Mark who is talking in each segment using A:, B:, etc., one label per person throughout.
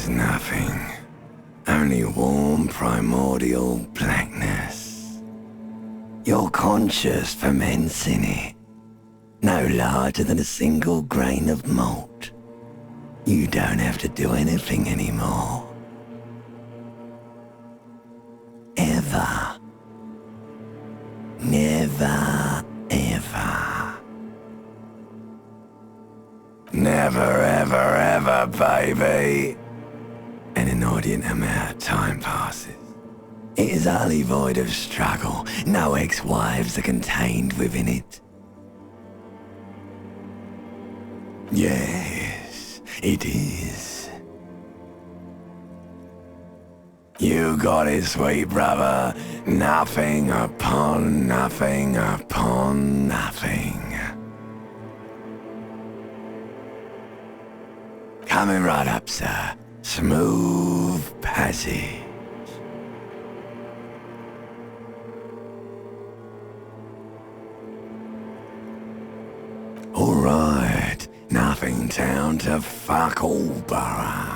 A: There's nothing. Only warm primordial blackness. Your conscious ferments in it. No larger than a single grain of malt. You don't have to do anything anymore. Ever. Never, ever. Never, ever, ever, baby. An inordinate amount of time passes. It is utterly void of struggle. No ex-wives are contained within it. Yes, it is. You got it, sweet brother. Nothing upon nothing upon nothing. Coming right up, sir. Smooth passage. All right. Nothing town to fuck all borough.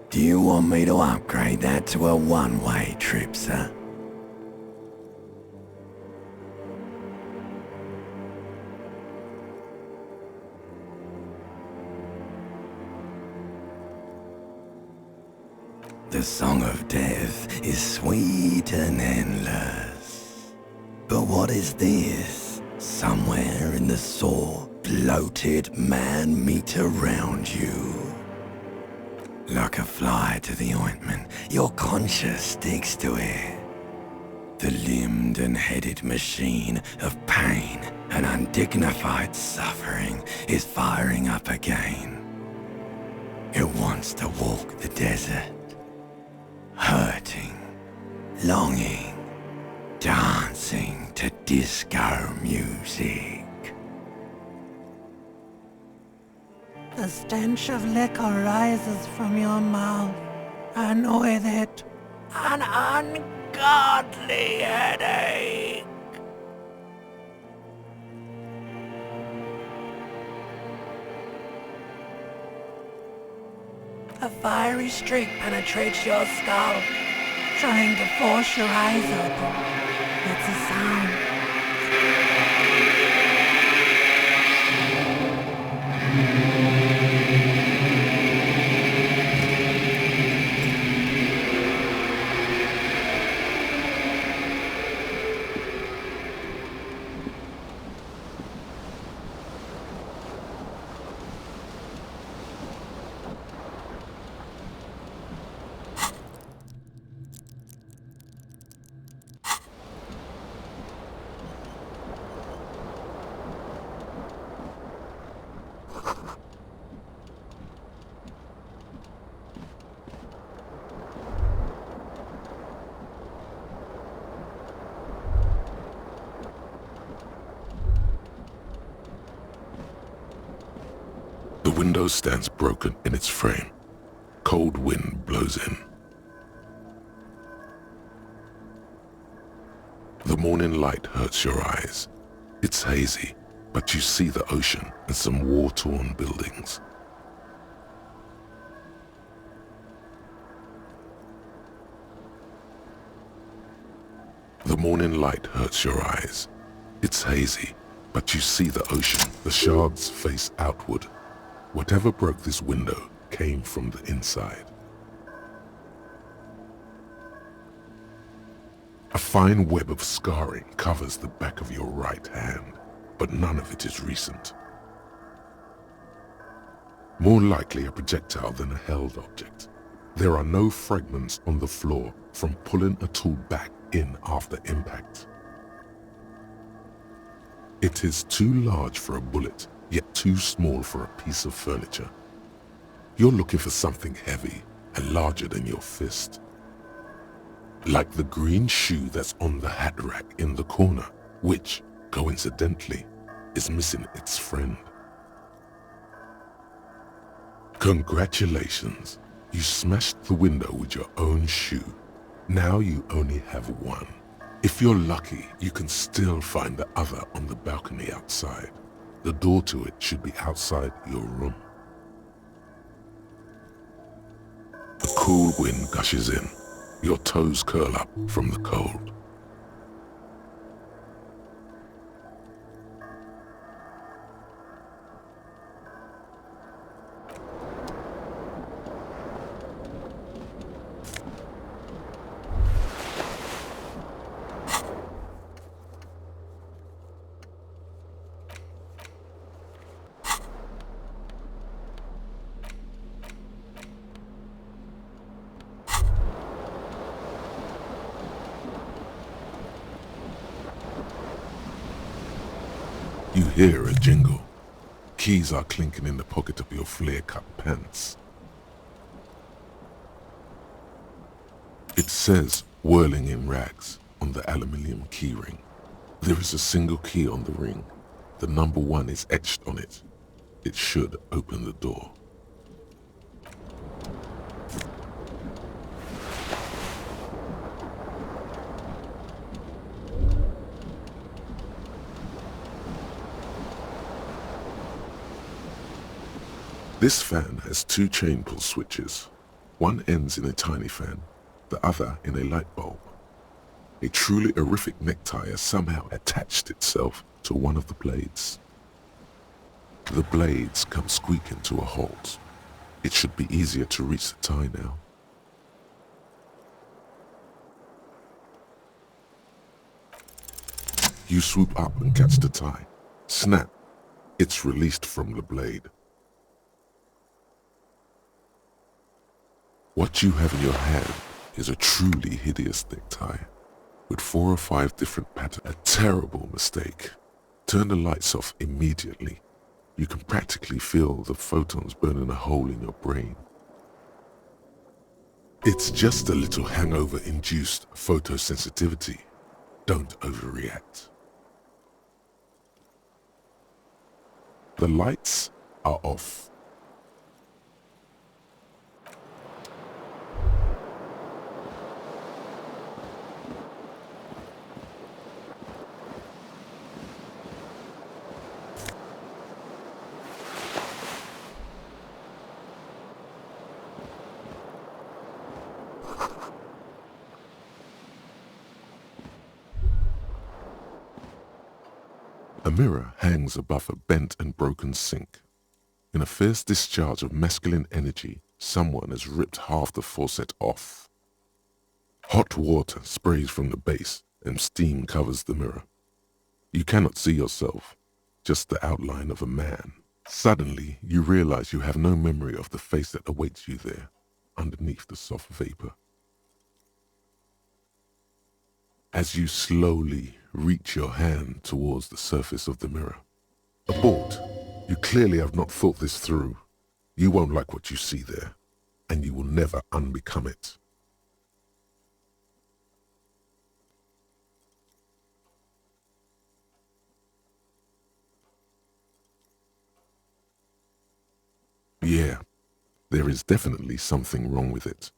A: Do you want me to upgrade that to a one-way trip, sir? The song of death is sweet and endless. But what is this? Somewhere in the sore, bloated man meat around you. Like a fly to the ointment, your conscience sticks to it. The limbed and headed machine of pain and undignified suffering is firing up again. It wants to walk the desert. Hurting, longing, dancing to disco music.
B: The stench of liquor rises from your mouth, and with it, an ungodly headache. A fiery streak penetrates your skull, trying to force your eyes open. It's a sound.
C: The window stands broken in its frame. Cold wind blows in. The morning light hurts your eyes. It's hazy, but you see the ocean and some war-torn buildings. The morning light hurts your eyes. It's hazy, but you see the ocean. The shards face outward. Whatever broke this window came from the inside. A fine web of scarring covers the back of your right hand, but none of it is recent. More likely a projectile than a held object. There are no fragments on the floor from pulling a tool back in after impact. It is too large for a bullet, yet too small for a piece of furniture. You're looking for something heavy and larger than your fist. Like the green shoe that's on the hat rack in the corner, which, coincidentally, is missing its friend. Congratulations, you smashed the window with your own shoe. Now you only have one. If you're lucky, you can still find the other on the balcony outside. The door to it should be outside your room. cool wind gushes in. Your toes curl up from the cold. You hear a jingle. Keys are clinking in the pocket of your flare-cut pants. It says, whirling in rags, on the aluminium keyring. There is a single key on the ring. The number 1 is etched on it. It should open the door. This fan has 2 chain pull switches. One ends in a tiny fan, the other in a light bulb. A truly horrific necktie has somehow attached itself to one of the blades. The blades come squeaking to a halt. It should be easier to reach the tie now. You swoop up and catch the tie. Snap! It's released from the blade. What you have in your hand is a truly hideous necktie, with 4 or 5 different patterns. A terrible mistake. Turn the lights off immediately. You can practically feel the photons burning a hole in your brain. It's just a little hangover-induced photosensitivity. Don't overreact. The lights are off. A mirror hangs above a bent and broken sink. In a fierce discharge of masculine energy, someone has ripped half the faucet off. Hot water sprays from the base and steam covers the mirror. You cannot see yourself, just the outline of a man. Suddenly, you realize you have no memory of the face that awaits you there, underneath the soft vapor. As you slowly reach your hand towards the surface of the mirror. Abort. You clearly have not thought this through. You won't like what you see there, and you will never unbecome it. Yeah, there is definitely something wrong with it.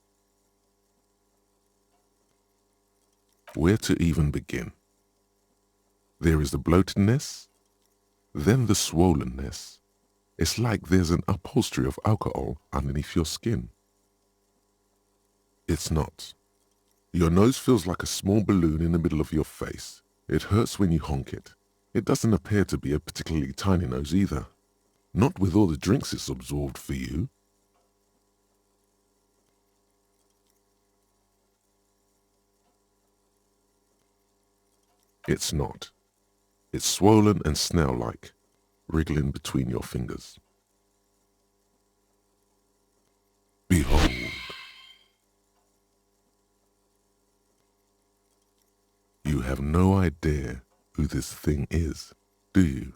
C: Where to even begin? There is the bloatedness, then the swollenness. It's like there's an upholstery of alcohol underneath your skin. It's not. Your nose feels like a small balloon in the middle of your face. It hurts when you honk it. It doesn't appear to be a particularly tiny nose either. Not with all the drinks it's absorbed for you. It's not. It's swollen and snail-like, wriggling between your fingers. Behold. You have no idea who this thing is, do you?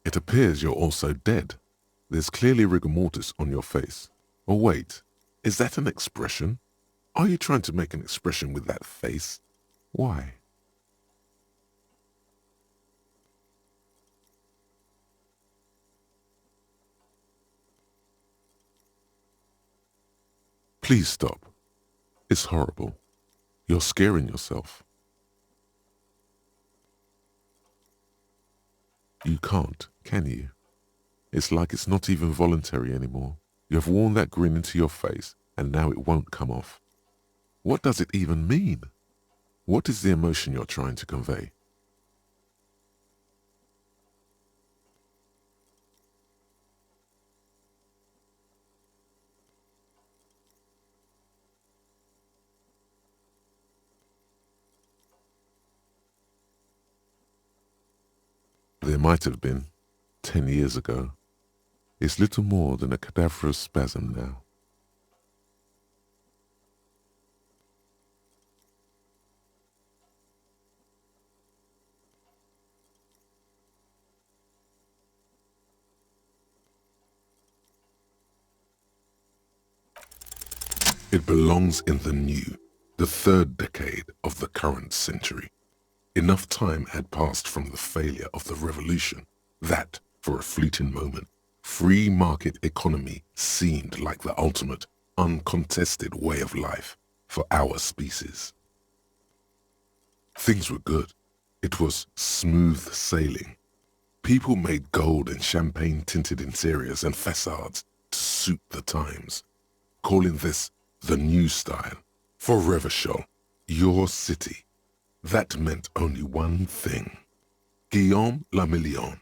C: It appears you're also dead. There's clearly rigor mortis on your face. Or wait, is that an expression? Are you trying to make an expression with that face? Why? Please stop. It's horrible. You're scaring yourself. You can't, can you? It's like it's not even voluntary anymore. You have worn that grin into your face, and now it won't come off. What does it even mean? What is the emotion you're trying to convey? There might have been, 10 years ago. It's little more than a cadaverous spasm now. It belongs in the new, the third decade of the current century. Enough time had passed from the failure of the revolution that, for a fleeting moment, free market economy seemed like the ultimate, uncontested way of life for our species. Things were good. It was smooth sailing. People made gold and champagne-tinted interiors and facades to suit the times, calling this the new style. For Revachol, your city, that meant only one thing. Guillaume le Million.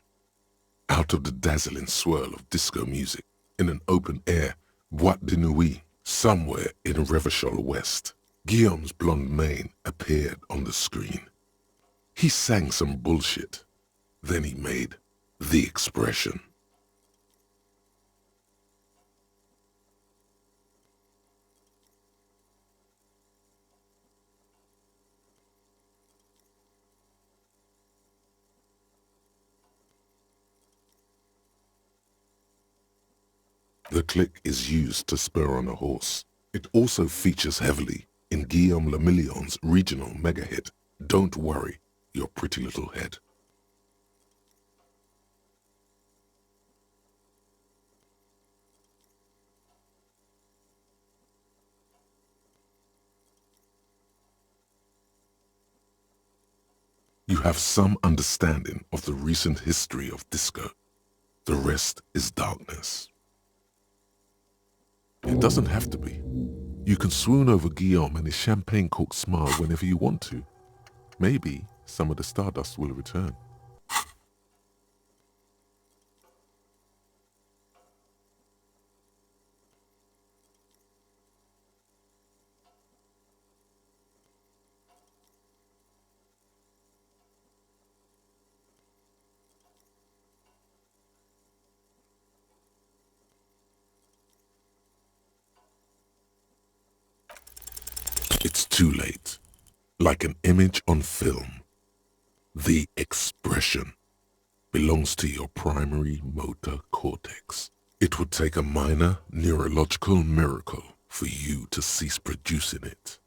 C: Out of the dazzling swirl of disco music, in an open-air boîte de nuit somewhere in Revachol West, Guillaume's blonde mane appeared on the screen. He sang some bullshit. Then he made the expression. The click is used to spur on a horse. It also features heavily in Guillaume le Million's regional mega hit, Don't Worry, Your Pretty Little Head. You have some understanding of the recent history of disco. The rest is darkness. It doesn't have to be. You can swoon over Guillaume and his champagne-corked smile whenever you want to. Maybe some of the stardust will return. It's too late. Like an image on film. The expression belongs to your primary motor cortex. It would take a minor neurological miracle for you to cease producing it.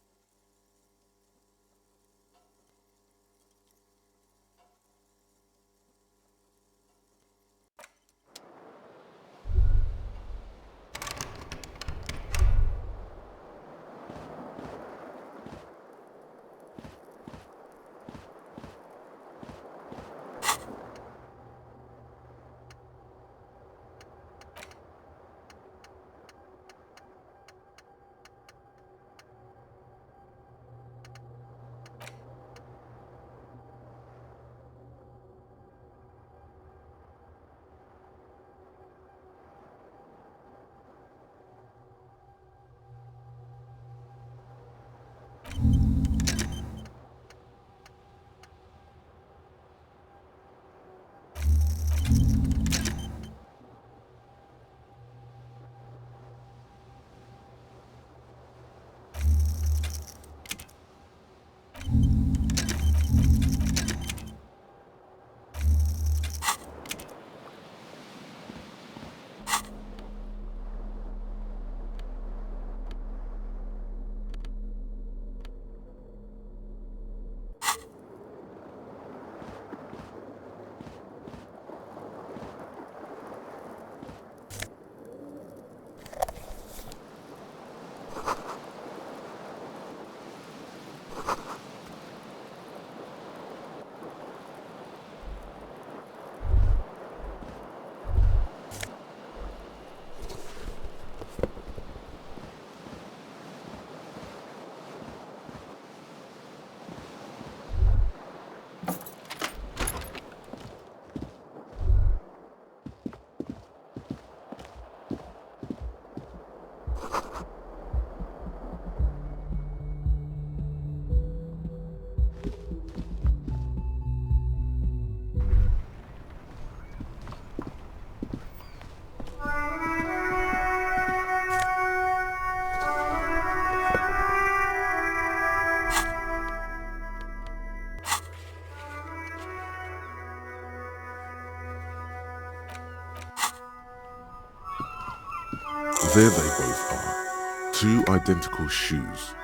C: There they both are, two identical shoes,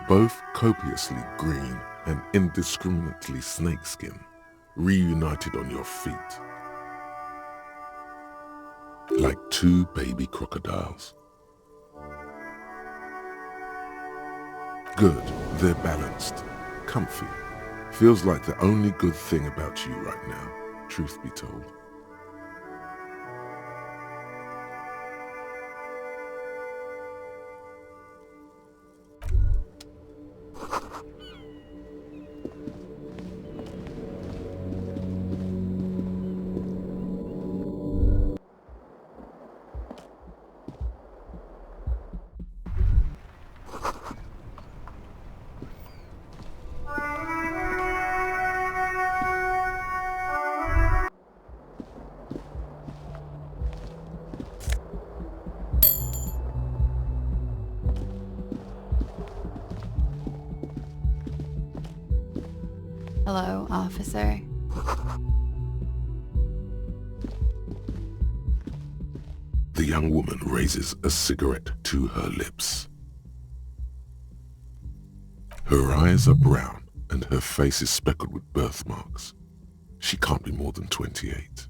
C: both copiously green and indiscriminately snakeskin, reunited on your feet. Like two baby crocodiles. Good, they're balanced, comfy. Feels like the only good thing about you right now, truth be told.
D: Hello, officer.
C: The young woman raises a cigarette to her lips. Her eyes are brown and her face is speckled with birthmarks. She can't be more than 28.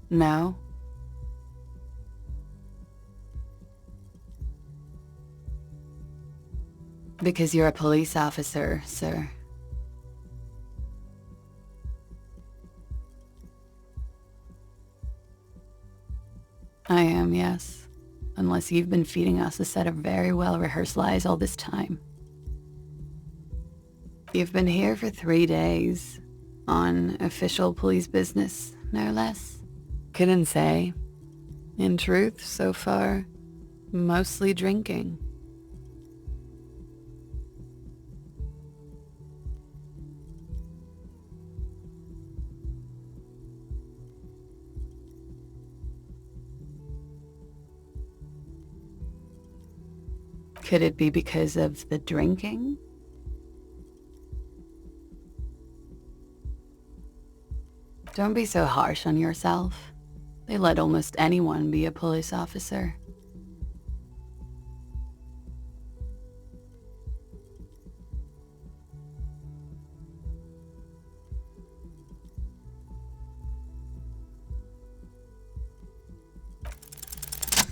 D: No. Because you're a police officer, sir. I am, yes. Unless you've been feeding us a set of very well-rehearsed lies all this time. You've been here for 3 days. On official police business, no less. Couldn't say. In truth, so far, mostly drinking. Could it be because of the drinking? Don't be so harsh on yourself. They let almost anyone be a police officer.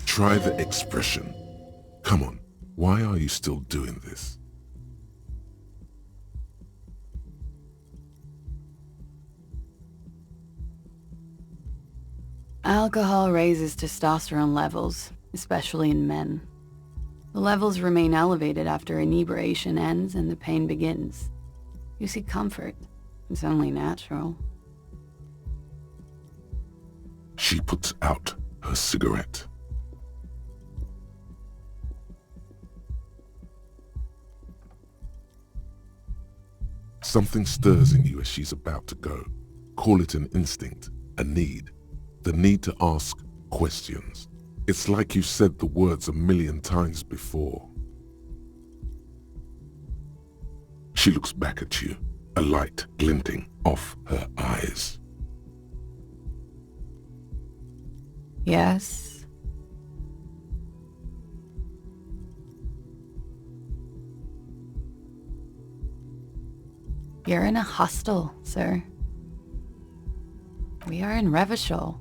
C: Try the expression. Come on, why are you still doing this?
D: Alcohol raises testosterone levels, especially in men. The levels remain elevated after inebriation ends and the pain begins. You seek comfort. It's only natural.
C: She puts out her cigarette. Something stirs in you as she's about to go. Call it an instinct, a need. The need to ask questions. It's like you said the words 1,000,000 times before. She looks back at you, a light glinting off her eyes.
D: Yes. You're in a hostel, sir. We are in Revachol.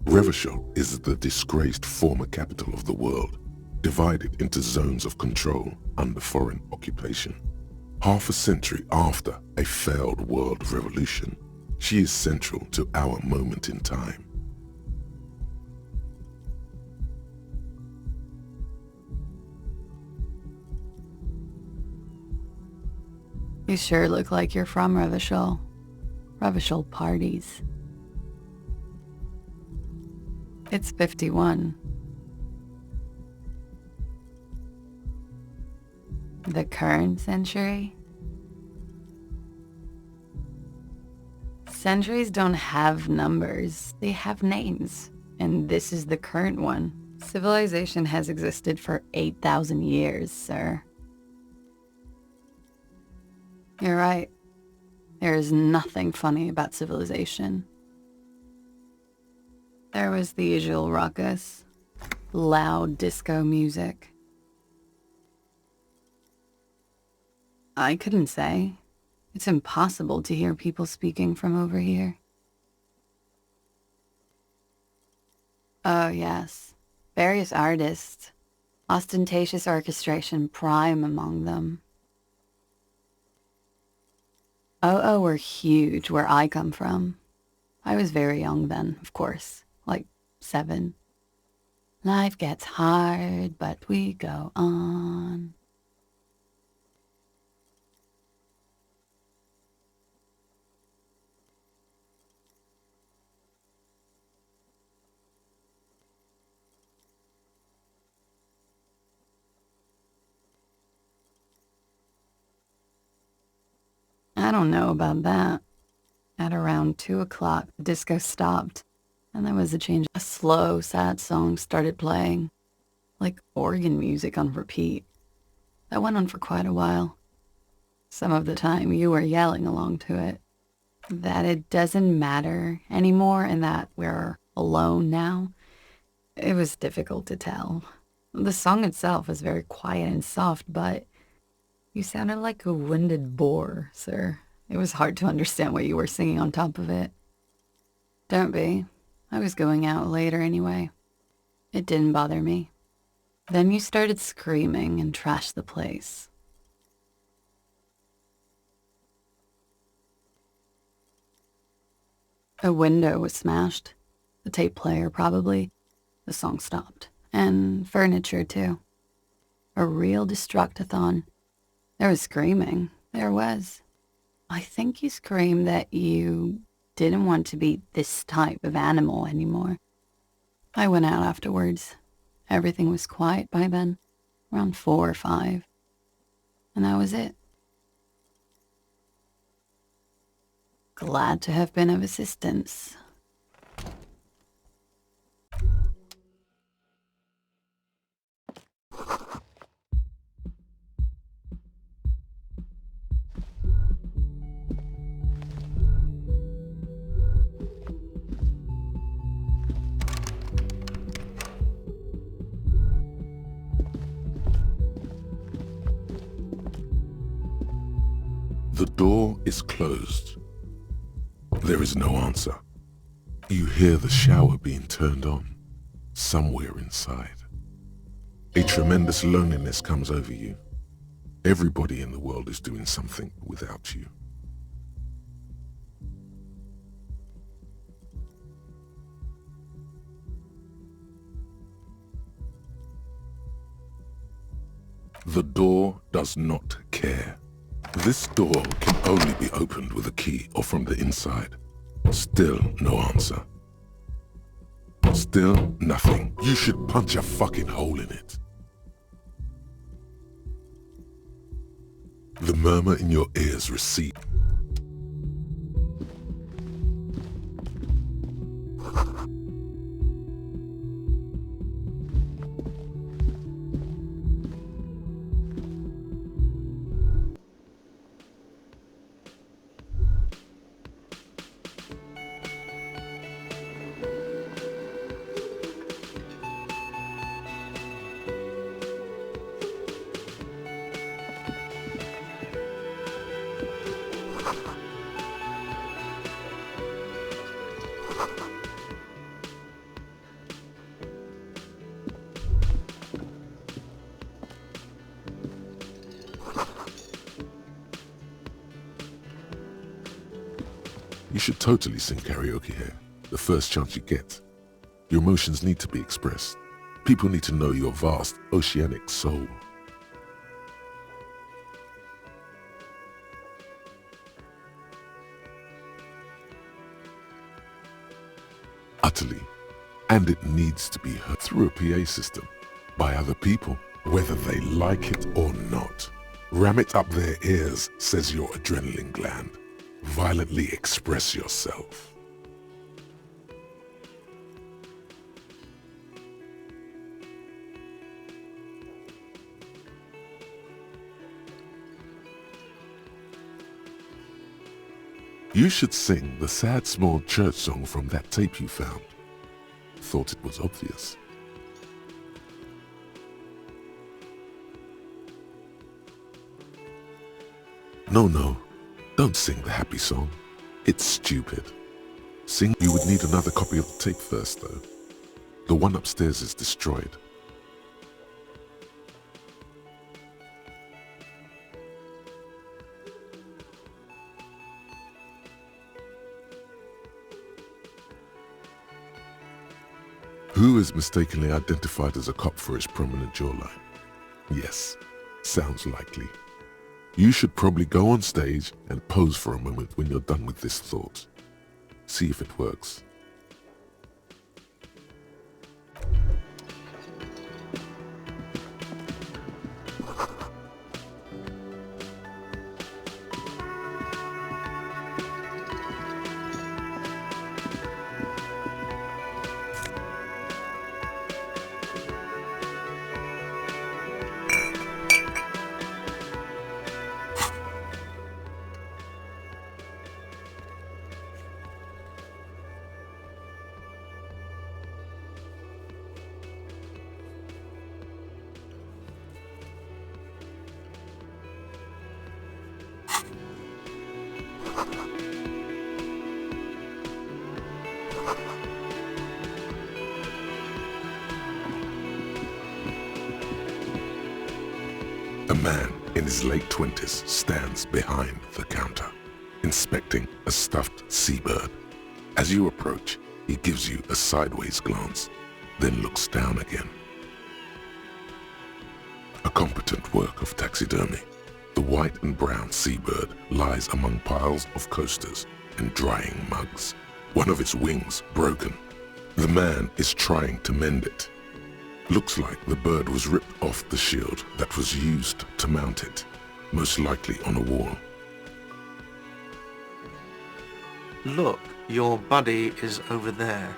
C: Revachol is the disgraced former capital of the world, divided into zones of control under foreign occupation. Half a century after a failed world revolution, she is central to our moment in time.
D: You sure look like you're from Revachol. rubbish old parties. It's 51. The current century? Centuries don't have numbers, they have names. And this is the current one. Civilization has existed for 8,000 years, sir. You're right. There is nothing funny about civilization. There was the usual ruckus, loud disco music. I couldn't say. It's impossible to hear people speaking from over here. Oh yes, various artists, ostentatious orchestration prime among them. Oh, were huge where I come from. I was very young then, of course, like 7. Life gets hard, but we go on. I don't know about that. At around 2 o'clock, the disco stopped, and there was a change. A slow, sad song started playing, like organ music on repeat. That went on for quite a while. Some of the time, you were yelling along to it. That it doesn't matter anymore and that we're alone now, it was difficult to tell. The song itself was very quiet and soft, but you sounded like a winded boar, sir. It was hard to understand what you were singing on top of it. Don't be. I was going out later anyway. It didn't bother me. Then you started screaming and trashed the place. A window was smashed. The tape player, probably. The song stopped. And furniture, too. A real destructathon. There was screaming. There was. I think you screamed that you didn't want to be this type of animal anymore. I went out afterwards. Everything was quiet by then, around 4 or 5. And that was it. Glad to have been of assistance.
C: The door is closed. There is no answer. You hear the shower being turned on, somewhere inside. A tremendous loneliness comes over you. Everybody in the world is doing something without you. The door does not care. This door can only be opened with a key or from the inside. Still no answer. Still nothing. You should punch a fucking hole in it. The murmur in your ears recedes. You should totally sing karaoke here, the first chance you get. Your emotions need to be expressed. People need to know your vast, oceanic soul. utterly, and it needs to be heard through a PA system by other people, whether they like it or not. Ram it up their ears, says your adrenaline gland. Violently express yourself. You should sing the sad small church song from that tape you found. Thought it was obvious. No, don't sing the happy song. It's stupid. Sing. You would need another copy of the tape first, though. The one upstairs is destroyed. Who is mistakenly identified as a cop for his prominent jawline? Yes, sounds likely. You should probably go on stage and pose for a moment when you're done with this thought. See if it works. A man in his late 20s stands behind the counter, inspecting a stuffed seabird. As you approach, he gives you a sideways glance, then looks down again. A competent work of taxidermy. The white and brown seabird lies among piles of coasters and drying mugs. One of its wings broken. The man is trying to mend it. Looks like the bird was ripped off the shield that was used to mount it, most likely on a wall.
E: Look, your buddy is over there.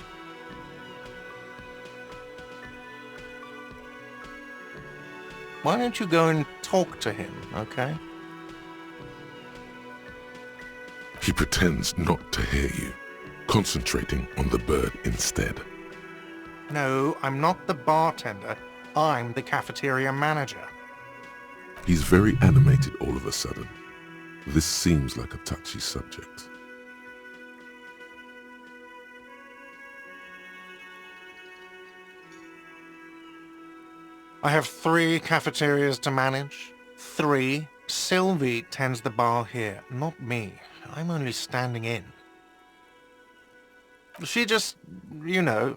E: Why don't you go and talk to him, okay?
C: He pretends not to hear you, concentrating on the bird instead.
E: No, I'm not the bartender. I'm the cafeteria manager.
C: He's very animated all of a sudden. This seems like a touchy subject.
E: I have 3 cafeterias to manage. 3. Sylvie tends the bar here, not me. I'm only standing in. She just, you know...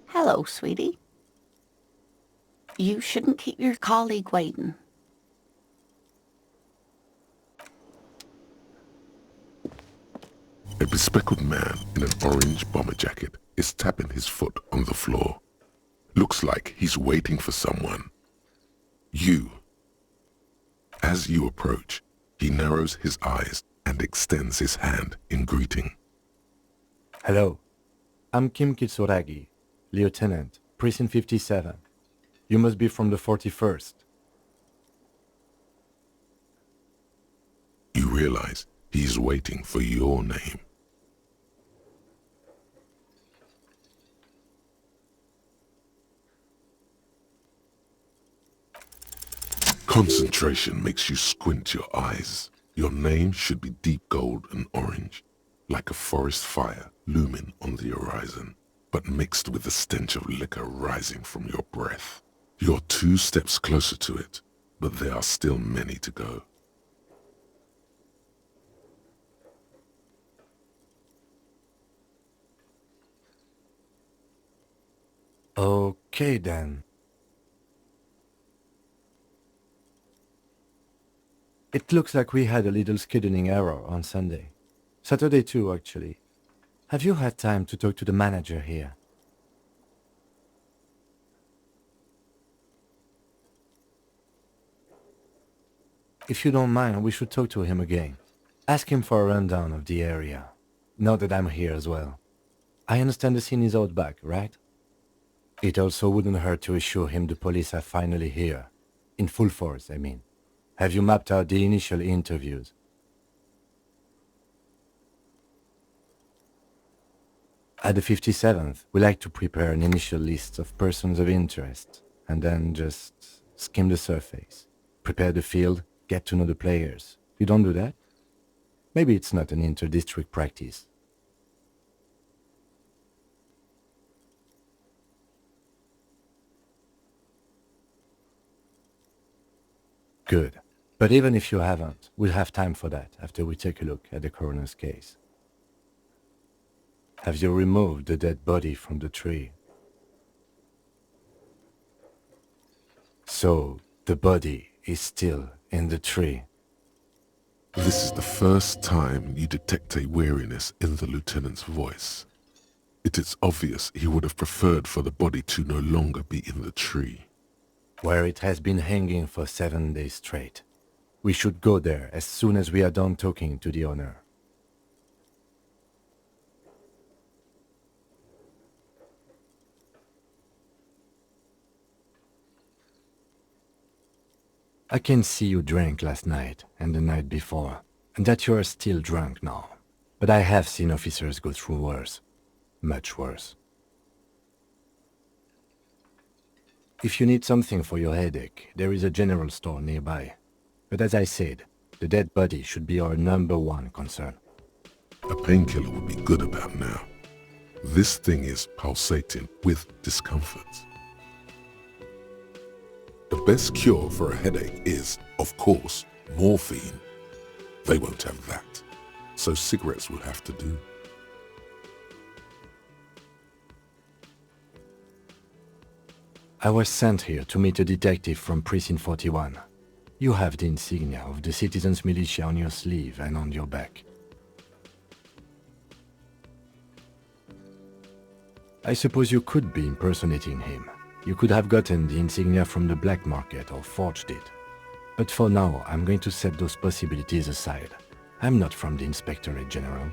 F: Hello, sweetie. You shouldn't keep your colleague waiting.
C: A bespectacled man in an orange bomber jacket is tapping his foot on the floor. Looks like he's waiting for someone. You. As you approach, he narrows his eyes and extends his hand in greeting.
G: Hello, I'm Kim Kitsuragi, Lieutenant, Precinct 57. You must be from the 41st.
C: You realize he's waiting for your name. Concentration makes you squint your eyes. Your name should be deep gold and orange, like a forest fire looming on the horizon, but mixed with the stench of liquor rising from your breath. You're 2 steps closer to it, but there are still many to go.
G: Okay then. It looks like we had a little scheduling error on Sunday. Saturday too, actually. Have you had time to talk to the manager here? If you don't mind, we should talk to him again. Ask him for a rundown of the area. Now that I'm here as well. I understand the scene is out back, right? It also wouldn't hurt to assure him the police are finally here. In full force, I mean. Have you mapped out the initial interviews? At the 57th, we like to prepare an initial list of persons of interest, and then just skim the surface. Prepare the field, get to know the players. You don't do that? Maybe it's not an inter-district practice. Good. But even if you haven't, we'll have time for that after we take a look at the coroner's case. Have you removed the dead body from the tree? So, the body is still in the tree.
C: This is the first time you detect a weariness in the lieutenant's voice. It is obvious he would have preferred for the body to no longer be in the tree.
G: Where it has been hanging for 7 days straight. We should go there as soon as we are done talking to the owner. I can see you drank last night and the night before, and that you are still drunk now. But I have seen officers go through worse. Much worse. If you need something for your headache, there is a general store nearby. But as I said, the dead body should be our #1 concern.
C: A painkiller would be good about now. This thing is pulsating with discomfort. The best cure for a headache is, of course, morphine. They won't have that, so cigarettes will have to do.
G: I was sent here to meet a detective from Precinct 41. You have the insignia of the Citizens Militia on your sleeve and on your back. I suppose you could be impersonating him. You could have gotten the insignia from the black market or forged it. But for now, I'm going to set those possibilities aside. I'm not from the Inspectorate General.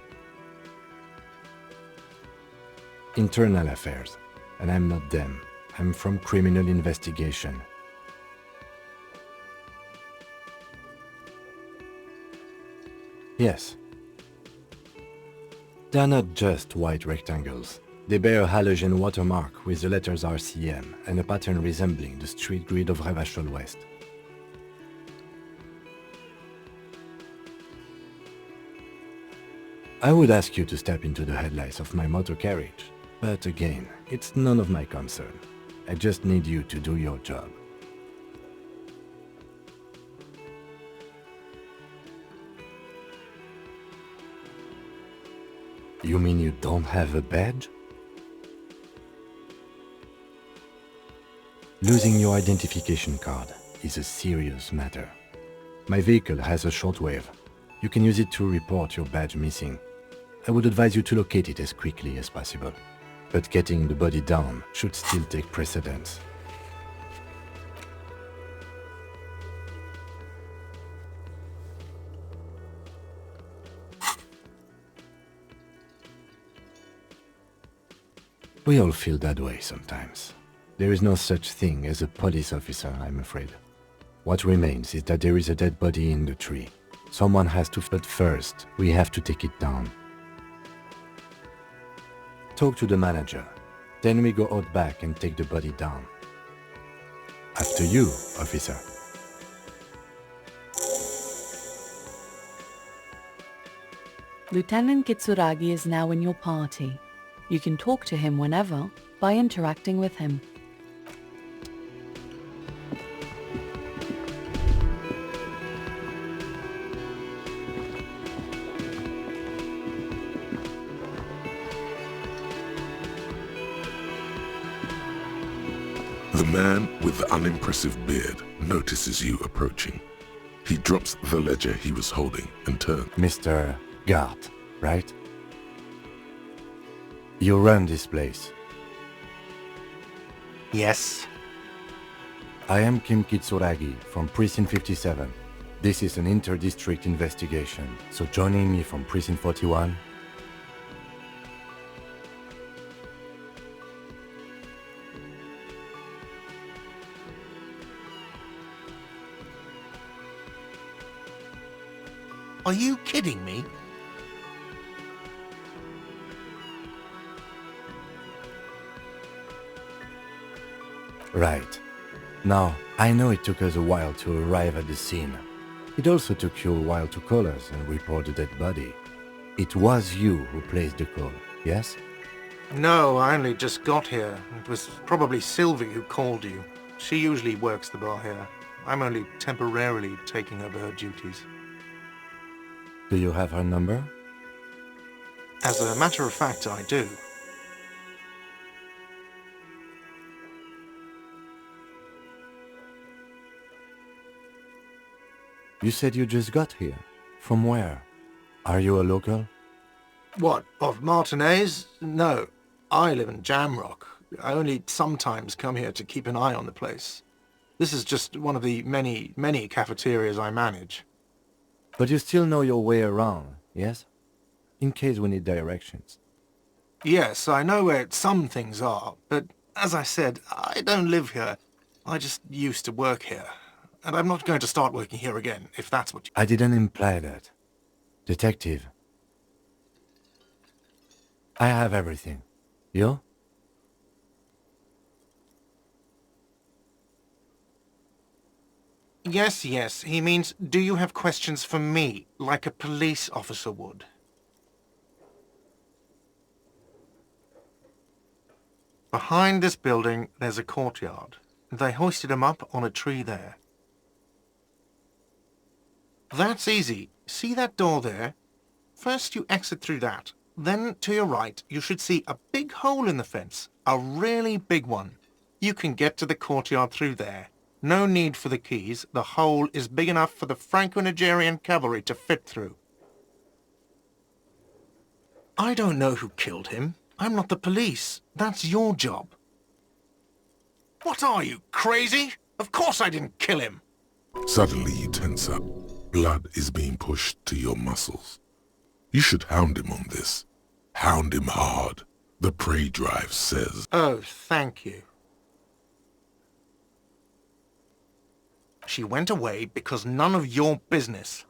G: Internal affairs, and I'm not them. I'm from criminal investigation. Yes. They're not just white rectangles. They bear a halogen watermark with the letters RCM and a pattern resembling the street grid of Revachol West. I would ask you to step into the headlights of my motor carriage, but again, it's none of my concern. I just need you to do your job. You mean you don't have a badge? Losing your identification card is a serious matter. My vehicle has a shortwave. You can use it to report your badge missing. I would advise you to locate it as quickly as possible. But getting the body down should still take precedence. We all feel that way sometimes. There is no such thing as a police officer, I'm afraid. What remains is that there is a dead body in the tree. Someone has to, but first, we have to take it down. Talk to the manager. Then we go out back and take the body down. After you, officer.
H: Lieutenant Kitsuragi is now in your party. You can talk to him whenever by interacting with him.
C: The man with the unimpressive beard notices you approaching. He drops the ledger he was holding and turns.
G: Mr. Gart, right? You run this place.
E: Yes.
G: I am Kim Kitsuragi from Precinct 57. This is an inter-district investigation, so joining me from Precinct 41...
E: Are you kidding me?
G: Right. Now, I know it took us a while to arrive at the scene. It also took you a while to call us and report the dead body. It was you who placed the call, yes?
E: No, I only just got here. It was probably Sylvie who called you. She usually works the bar here. I'm only temporarily taking over her duties.
G: Do you have her number?
E: As a matter of fact, I do.
G: You said you just got here. From where? Are you a local?
E: What, of Martinez? No, I live in Jamrock. I only sometimes come here to keep an eye on the place. This is just one of the many, many cafeterias I manage.
G: But you still know your way around, yes? In case we need directions.
E: Yes, I know where some things are, but as I said, I don't live here. I just used to work here. And I'm not going to start working here again, if that's what you...
G: I didn't imply that. Detective. I have everything. You?
E: Yes, yes. He means, do you have questions for me, like a police officer would? Behind this building, there's a courtyard. They hoisted him up on a tree there. That's easy. See that door there? First you exit through that. Then, to your right, you should see a big hole in the fence. A really big one. You can get to the courtyard through there. No need for the keys. The hole is big enough for the Franco-Nigerian cavalry to fit through. I don't know who killed him. I'm not the police. That's your job. What are you, crazy? Of course I didn't kill him.
C: Suddenly you tense up. Blood is being pushed to your muscles. You should hound him on this. Hound him hard. The prey drive says.
E: Oh, thank you. She went away because none of your business.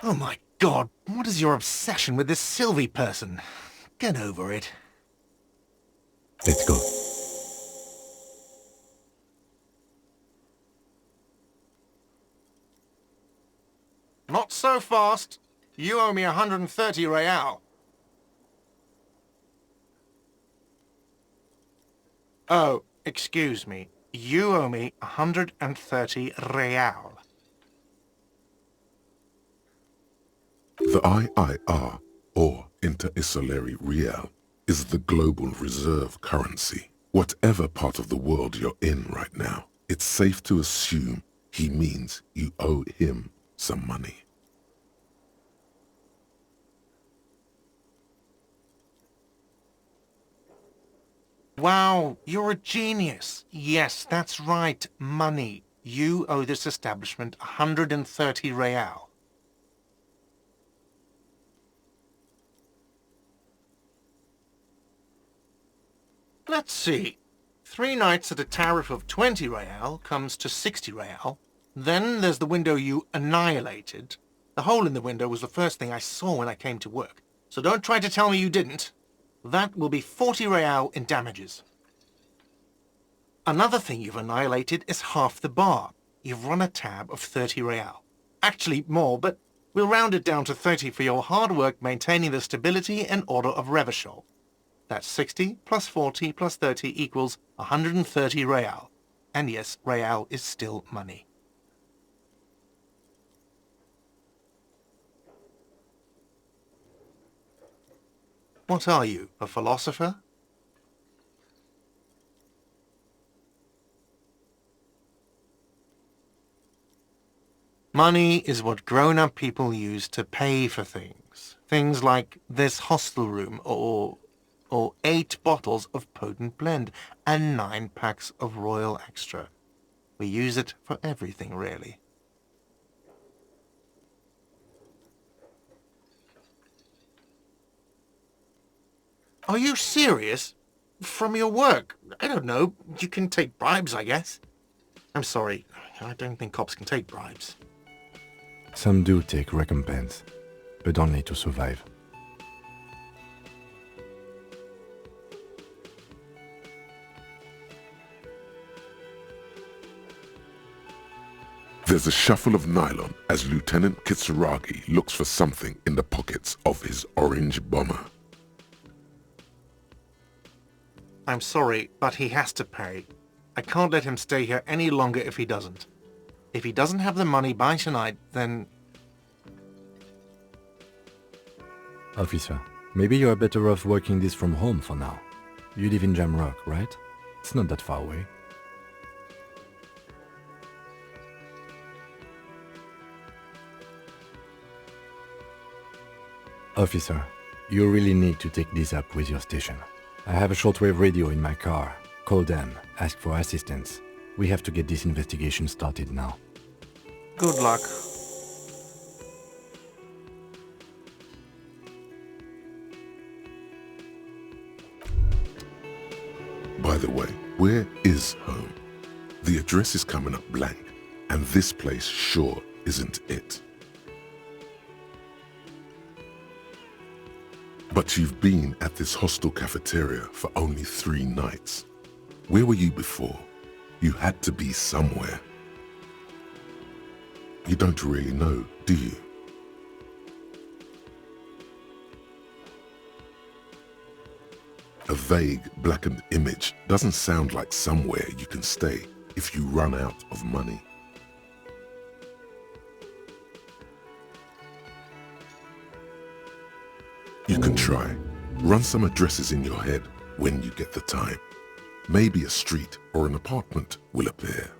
E: Oh my God, what is your obsession with this Sylvie person? Get over it.
G: Let's go.
E: Not so fast. You owe me 130 real. Oh, excuse me. You owe me 130 real.
C: The IIR, or Inter-Isolary Real, is the global reserve currency. Whatever part of the world you're in right now, it's safe to assume he means you owe him some money.
E: Wow, you're a genius. Yes, that's right, money. You owe this establishment 130 real. Let's see. 3 nights at a tariff of 20 real comes to 60 real. Then there's the window you annihilated. The hole in the window was the first thing I saw when I came to work. So don't try to tell me you didn't. That will be 40 real in damages. Another thing you've annihilated is half the bar. You've run a tab of 30 real. Actually more, but We'll round it down to 30 for your hard work maintaining the stability and order of Revachol. That's 60 plus 40 plus 30 equals 130 real. And yes, real is still money. What are you, a philosopher? Money is what grown-up people use to pay for things. Things like this hostel room or 8 bottles of potent blend and 9 packs of Royal Extra. We use it for everything, really. Are you serious? From your work? I don't know. You can take bribes, I guess. I'm sorry. I don't think cops can take bribes.
G: Some do take recompense, but only to survive.
C: There's a shuffle of nylon as Lieutenant Kitsuragi looks for something in the pockets of his orange bomber.
E: I'm sorry, but he has to pay. I can't let him stay here any longer if he doesn't. If he doesn't have the money by tonight, then...
G: Officer, maybe you are better off working this from home for now. You live in Jamrock, right? It's not that far away. Officer, you really need to take this up with your station. I have a shortwave radio in my car. Call them, ask for assistance. We have to get this investigation started now.
E: Good luck.
C: By the way, where is home? The address is coming up blank, and this place sure isn't it. But you've been at this hostel cafeteria for only 3 nights. Where were you before? You had to be somewhere. You don't really know, do you? A vague, blackened image doesn't sound like somewhere you can stay if you run out of money. You can try. Run some addresses in your head when you get the time. Maybe a street or an apartment will appear.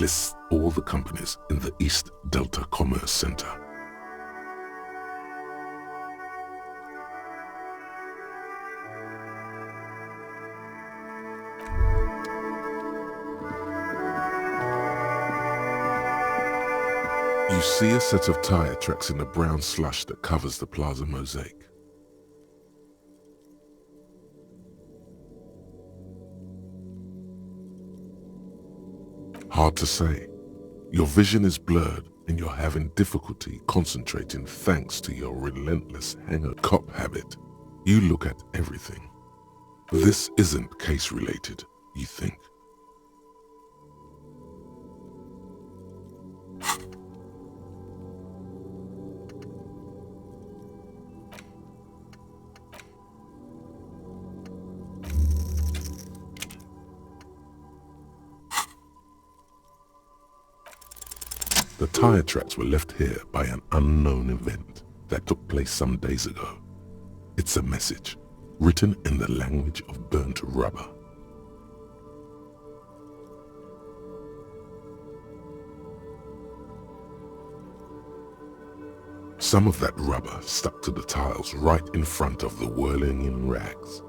C: lists all the companies in the East Delta Commerce Center. You see a set of tire tracks in the brown slush that covers the plaza mosaic. Hard to say. Your vision is blurred and you're having difficulty concentrating thanks to your relentless hanger cop habit. You look at everything. This isn't case related, you think. The tire tracks were left here by an unknown event that took place some days ago. It's a message, written in the language of burnt rubber. Some of that rubber stuck to the tiles right in front of the whirling in rags.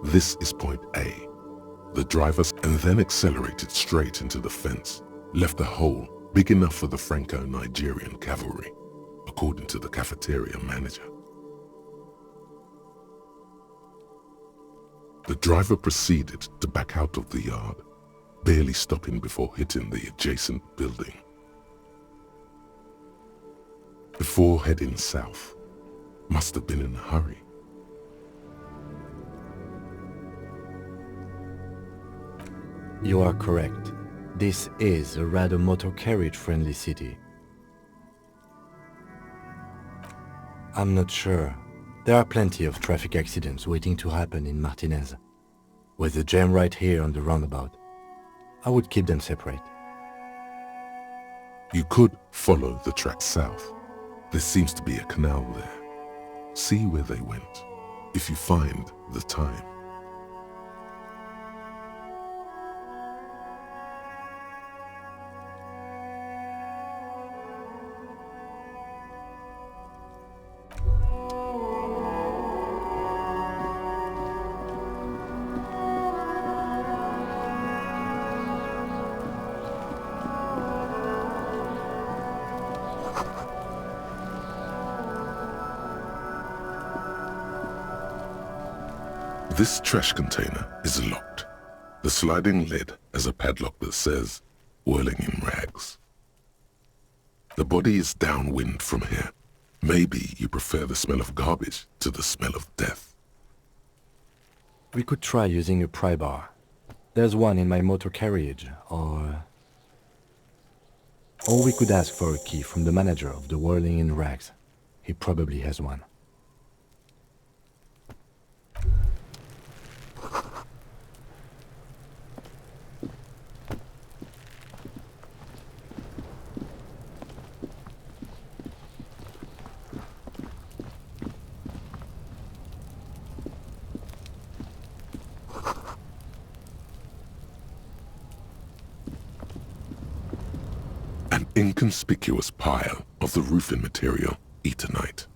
C: This is point A. The driver and then accelerated straight into the fence, left a hole big enough for the Franco-Nigerian cavalry, according to the cafeteria manager. The driver proceeded to back out of the yard, barely stopping before hitting the adjacent building. Before heading south, must have been in a hurry.
G: You are correct. This is a rather motor carriage-friendly city. I'm not sure. There are plenty of traffic accidents waiting to happen in Martinez. With the jam right here on the roundabout, I would keep them separate.
C: You could follow the track south. There seems to be a canal there. See where they went, if you find the time. This trash container is locked. The sliding lid has a padlock that says, "Whirling in rags." The body is downwind from here. Maybe you prefer the smell of garbage to the smell of death.
G: We could try using a pry bar. There's one in my motor carriage, or we could ask for a key from the manager of the Whirling in Rags. He probably has one.
C: An inconspicuous pile of the roofing material, Eternite.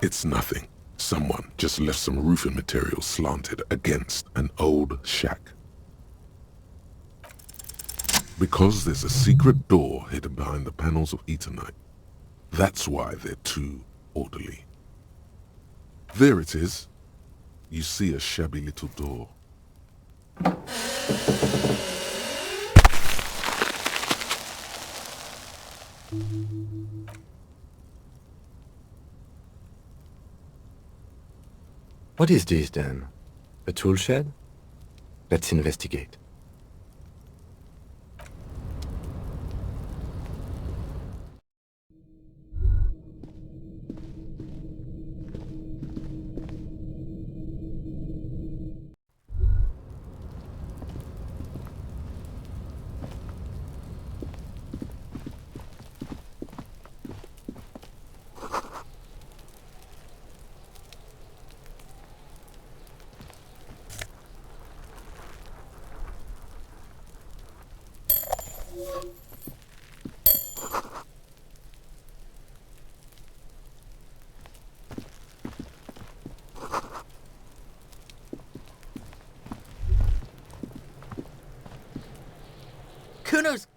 C: It's nothing. Someone just left some roofing material slanted against an old shack. Because there's a secret door hidden behind the panels of Eternite. That's why they're too orderly. There it is. You see a shabby little door.
G: What is this then? A tool shed? Let's investigate.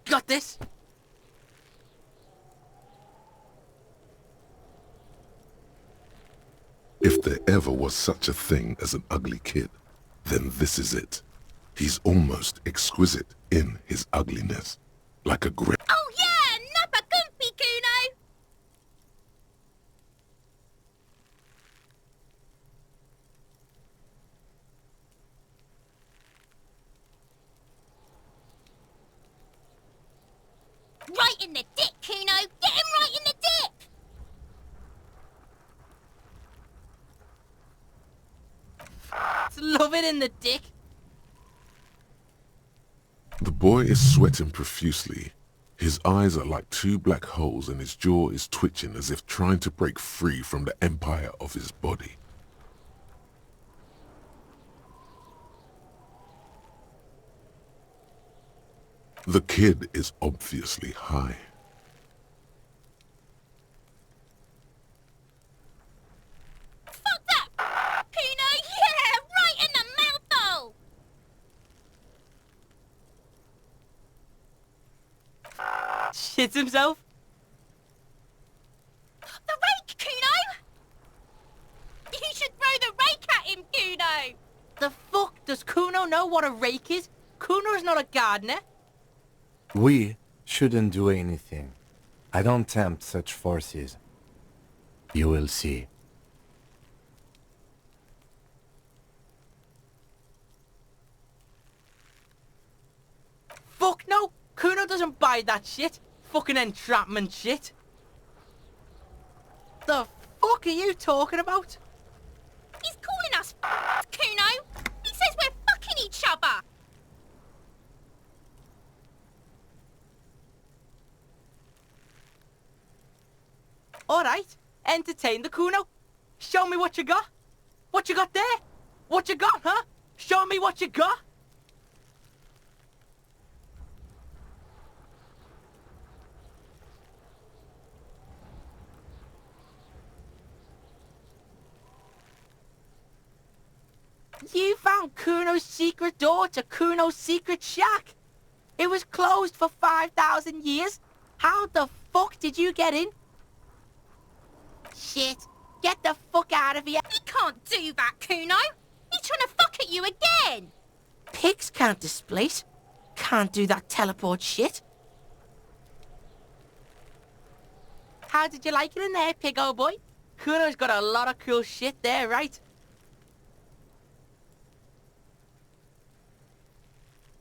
B: Got this.
C: If there ever was such a thing as an ugly kid, then this is it. He's almost exquisite in his ugliness, like a great...
I: Oh yeah, Nappa Gumpy, Kuno! Right in the dick, Kuno! Get him right in the dick!
B: Love it in the dick.
C: The boy is sweating profusely. His eyes are like two black holes and his jaw is twitching as if trying to break free from the empire of his body. The kid is obviously high.
I: Fuck that! Kuno, yeah! Right in the mouthhole!
B: Shits himself.
I: The rake, Kuno! You should throw the rake at him, Kuno!
B: The fuck? Does Kuno know what a rake is? Kuno's not a gardener.
G: We shouldn't do anything. I don't tempt such forces. You will see.
B: Fuck no! Kuno doesn't buy that shit. Fucking entrapment shit. The fuck are you talking about?
I: He's calling us Kuno! He says we're fucking each other!
B: Alright, entertain the Kuno. Show me what you got. What you got there? What you got, huh? Show me what you got. You found Kuno's secret door to Kuno's secret shack. It was closed for 5,000 years. How the fuck did you get in? Shit. Get the fuck out of here.
I: He can't do that, Kuno! He's trying to fuck at you again!
B: Pigs can't displace. Can't do that teleport shit. How did you like it in there, pig old boy? Kuno's got a lot of cool shit there, right?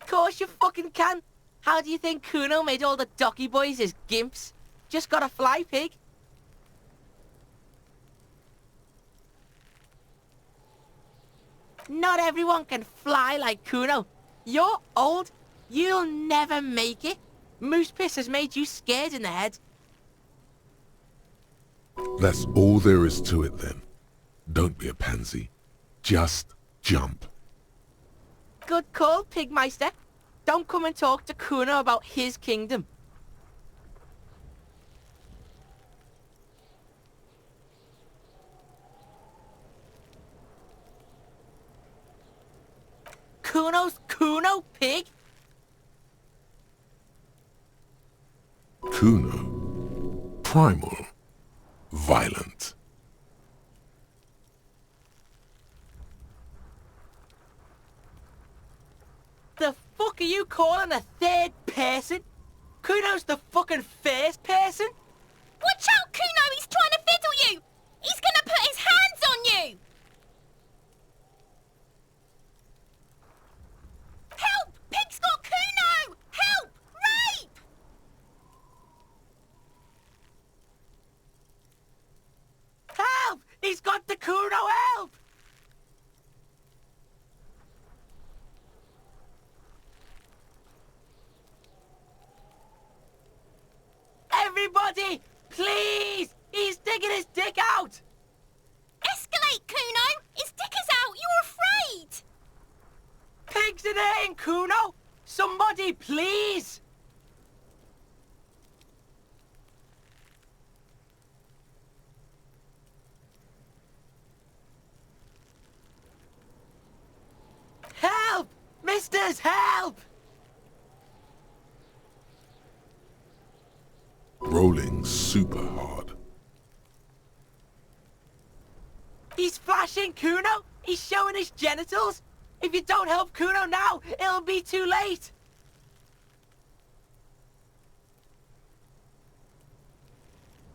B: Course you fucking can. How do you think Kuno made all the docky boys his gimps? Just gotta fly, pig. Not everyone can fly like Kuno. You're old. You'll never make it. Moose piss has made you scared in the head.
C: That's all there is to it then. Don't be a pansy. Just jump.
B: Good call, Pigmeister. Don't come and talk to Kuno about his kingdom. Kuno's Kuno, pig?
C: Kuno. Primal. Violent.
B: The fuck are you calling a third person? Kuno's the fucking first person?
I: Watch out, Kuno! He's trying to fiddle you! He's gonna put his hands on you! Help! Pig's got Kuno! Help! Rape!
B: Help! He's got the Kuno, help! Everybody, please! He's digging his dick out!
I: Escalate, Kuno! His dick is out! You're afraid!
B: Pigs in here, Kuno! Somebody, please! Help! Misters, help!
C: rolling super hard.
B: He's flashing Kuno! He's showing his genitals! If you don't help Kuno now, it'll be too late!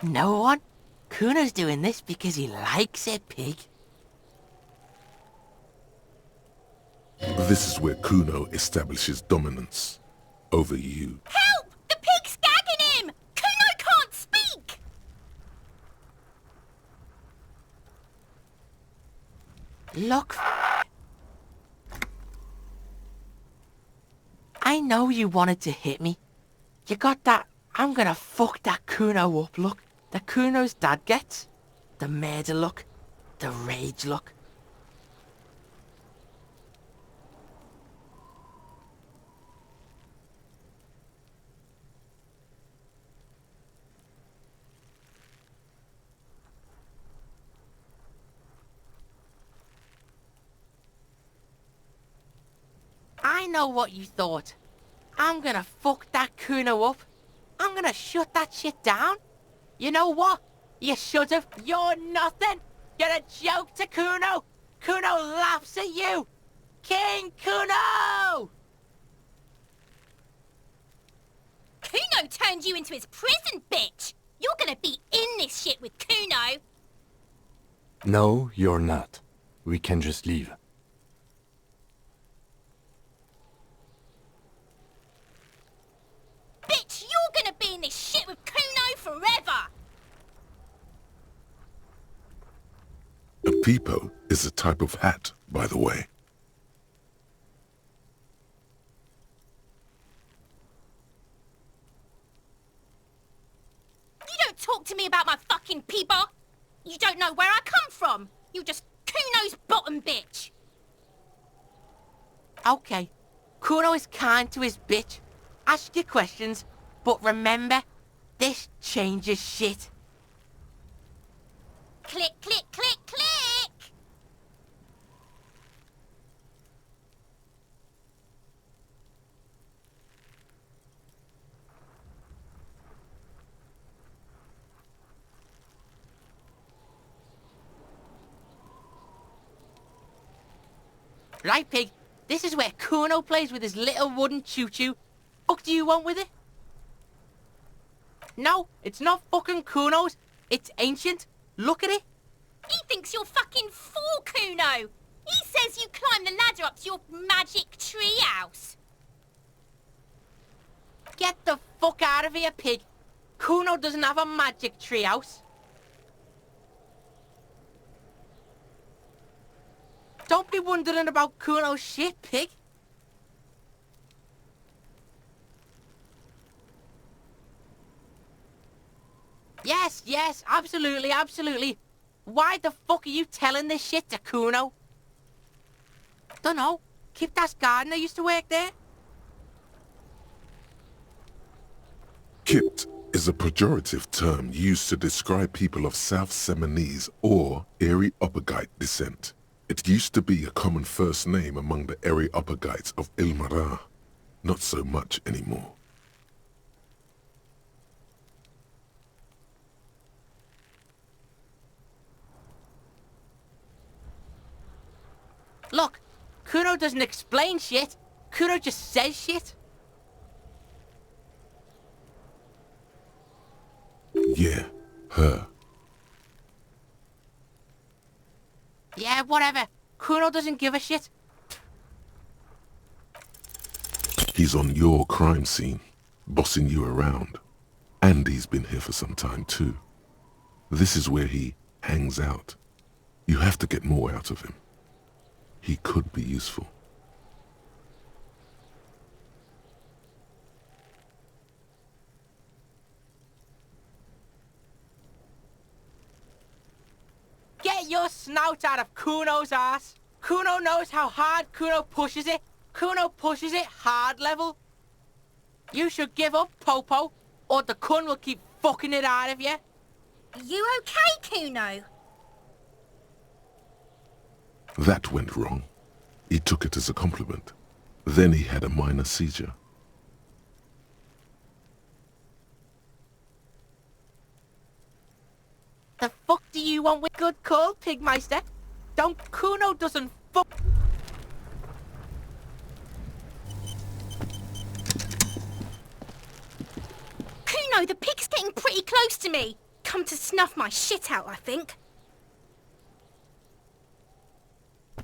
B: No one? Kuno's doing this because he likes it, pig.
C: This is where Kuno establishes dominance over you.
I: Help! The pig's gagging him! Kuno can't speak!
B: Look. I know you wanted to hit me. You got that, I'm gonna fuck that Kuno up look. The Kuno's dad gets. The murder look. The rage look. I know what you thought. I'm gonna fuck that Kuno up. I'm gonna shut that shit down. You know what? You should've. You're nothing. You're a joke to Kuno. Kuno laughs at you. King Kuno!
I: Kuno turned you into his prison, bitch! You're gonna be in this shit with Kuno!
G: No, you're not. We can just leave.
I: Bitch, you're gonna be in this shit with Kuno forever!
C: A peepo is a type of hat, by the way.
I: You don't talk to me about my fucking people! You don't know where I come from! You're just Kuno's bottom bitch!
B: Okay. Kuno is kind to his bitch. Ask your questions, but remember, this changes shit.
I: Click, click, click, click!
B: Right, pig? This is where Kuno plays with his little wooden choo-choo. Fuck do you want with it? No, it's not fucking Kuno's. It's ancient. Look at it.
I: He thinks you're fucking for Kuno! He says you climb the ladder up to your magic tree house!
B: Get the fuck out of here, pig. Kuno doesn't have a magic treehouse. Don't be wondering about Kuno's shit, pig. Yes, absolutely, absolutely. Why the fuck are you telling this shit to Kuno? Dunno. Kiptas gardener used to work there.
C: Kipt is a pejorative term used to describe people of South Seminese or Erie-Uppergite descent. It used to be a common first name among the Erie-Uppergites of Ilmara. Not so much anymore.
B: Look, Kuno doesn't explain shit. Kuno just says shit.
C: Yeah, her.
B: Yeah, whatever. Kuno doesn't give a shit.
C: He's on your crime scene, bossing you around. And he's been here for some time too. This is where he hangs out. You have to get more out of him. He could be useful.
B: Get your snout out of Kuno's ass. Kuno knows how hard Kuno pushes it. Kuno pushes it hard level. You should give up, Popo, or the Kun will keep fucking it out of you.
I: You okay, Kuno?
C: That went wrong. He took it as a compliment. Then he had a minor seizure.
B: Don't we good call, Pigmeister? Don't Kuno doesn't fuck.
I: Kuno, the pig's getting pretty close to me. Come to snuff my shit out, I think.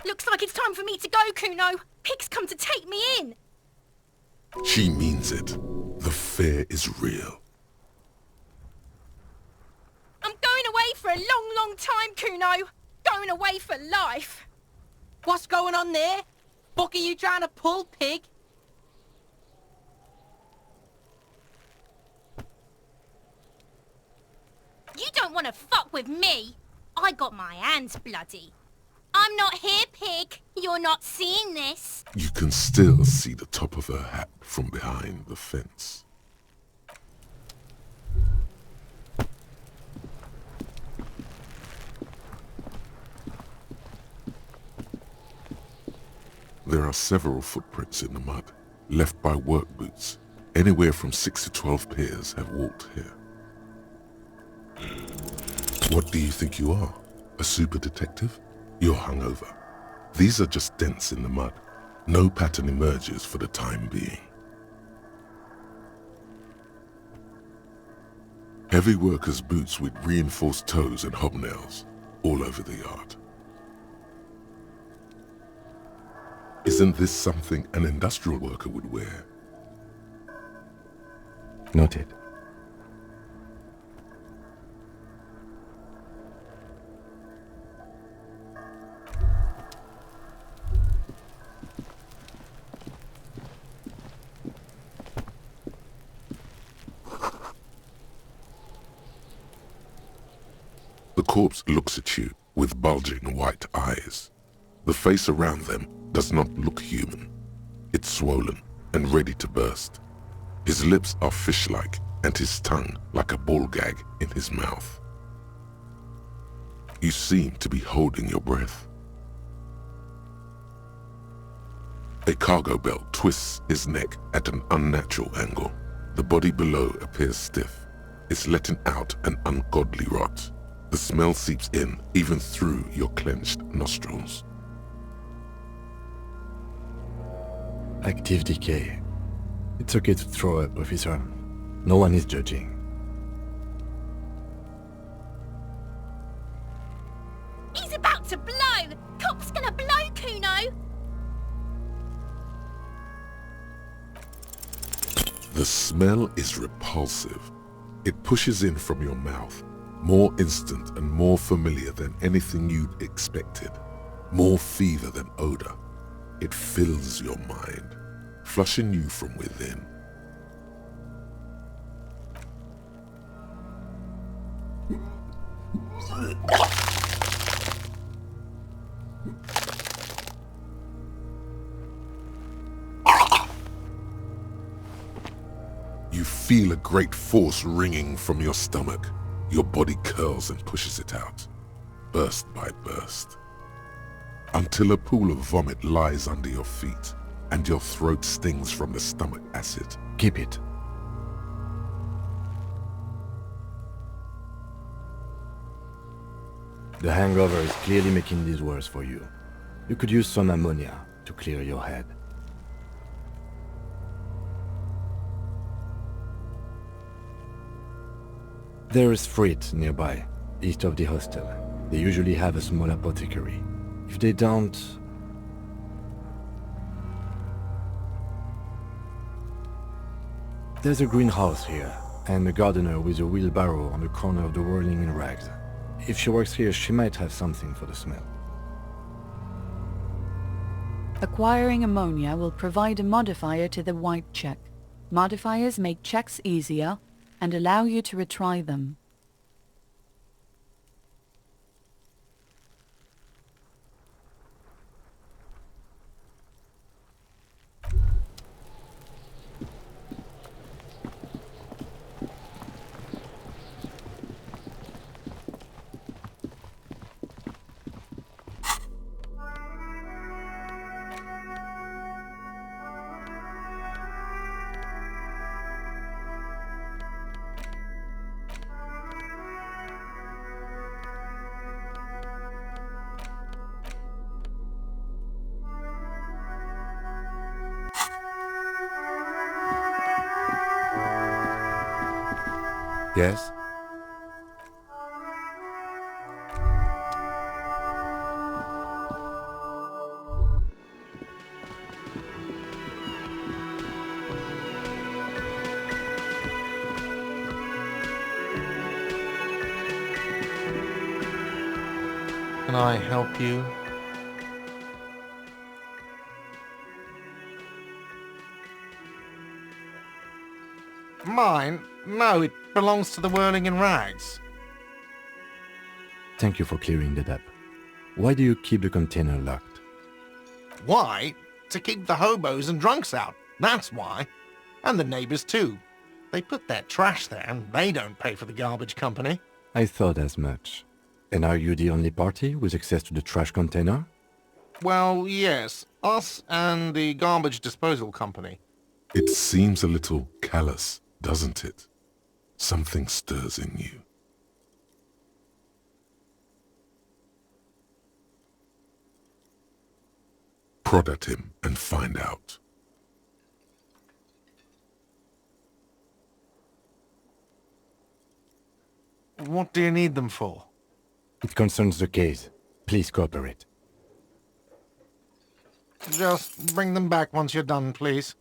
I: Looks like it's time for me to go, Kuno. Pig's come to take me in.
C: She means it. The fear is real.
I: I'm going away for a long, long time, Kuno. Going away for life.
B: What's going on there? Fuck are you trying to pull, pig?
I: You don't want to fuck with me. I got my hands bloody. I'm not here, pig. You're not seeing this.
C: You can still see the top of her hat from behind the fence. There are several footprints in the mud, left by work boots. Anywhere from 6 to 12 pairs have walked here. What do you think you are? A super detective? You're hungover. These are just dents in the mud. No pattern emerges for the time being. Heavy workers' boots with reinforced toes and hobnails all over the yard. Isn't this something an industrial worker would wear?
G: Noted.
C: The corpse looks at you with bulging white eyes. The face around them does not look human. It's swollen and ready to burst. His lips are fish-like and his tongue like a ball gag in his mouth. You seem to be holding your breath. A cargo belt twists his neck at an unnatural angle. The body below appears stiff. It's letting out an ungodly rot. The smell seeps in even through your clenched nostrils.
G: Active decay. It's okay to throw up, officer. No one is judging.
I: He's about to blow. Cop's gonna blow, Kuno.
C: The smell is repulsive. It pushes in from your mouth, more instant and more familiar than anything you'd expected, more fever than odor. It fills your mind, flushing you from within. You feel a great force ringing from your stomach. Your body curls and pushes it out, burst by burst, until a pool of vomit lies under your feet and your throat stings from the stomach acid.
G: Keep it. The hangover is clearly making this worse for you. You could use some ammonia to clear your head. There is Frit nearby, east of the hostel. They usually have a small apothecary. If they don't... There's a greenhouse here, and a gardener with a wheelbarrow on the corner of the whirling in rags. If she works here, she might have something for the smell.
H: Acquiring ammonia will provide a modifier to the white check. Modifiers make checks easier and allow you to retry them.
G: Yes?
E: Can I help you? Mine? No, it belongs to the Whirling in Rags.
G: Thank you for clearing that up. Why do you keep the container locked?
E: Why? To keep the hobos and drunks out. That's why. And the neighbors too. They put their trash there and they don't pay for the garbage company.
G: I thought as much. And are you the only party with access to the trash container?
E: Well, yes. Us and the garbage disposal company.
C: It seems a little callous, doesn't it? Something stirs in you. Prod at him and find out.
E: What do you need them for?
G: It concerns the case. Please cooperate.
E: Just bring them back once you're done, please.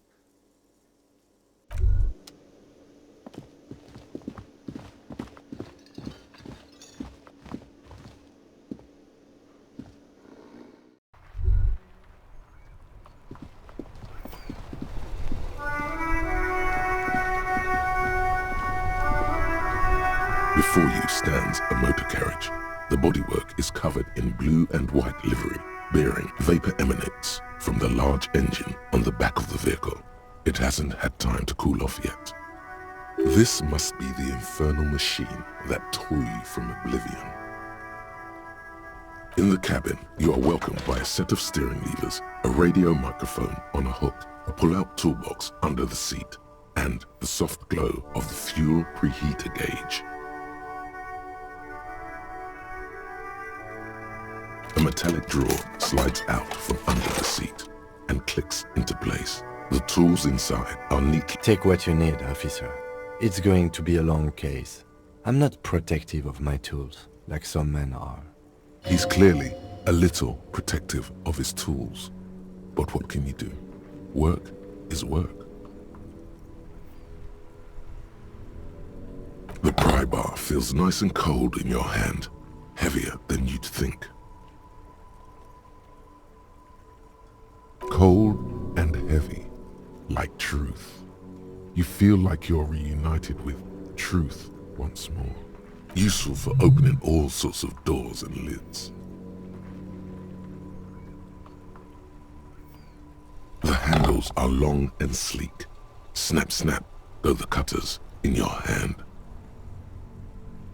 C: Before you stands a motor carriage. The bodywork is covered in blue and white livery, bearing vapor emanates from the large engine on the back of the vehicle. It hasn't had time to cool off yet. This must be the infernal machine that tore you from oblivion. In the cabin, you are welcomed by a set of steering levers, a radio microphone on a hook, a pull-out toolbox under the seat, and the soft glow of the fuel preheater gauge. A metallic drawer slides out from under the seat and clicks into place. The tools inside are neatly...
G: Take what you need, officer. It's going to be a long case. I'm not protective of my tools, like some men are.
C: He's clearly a little protective of his tools. But what can you do? Work is work. The pry bar feels nice and cold in your hand, heavier than you'd think. Cold and heavy, like truth. You feel like you're reunited with truth once more. Useful for opening all sorts of doors and lids. The handles are long and sleek. Snap, snap, go the cutters in your hand.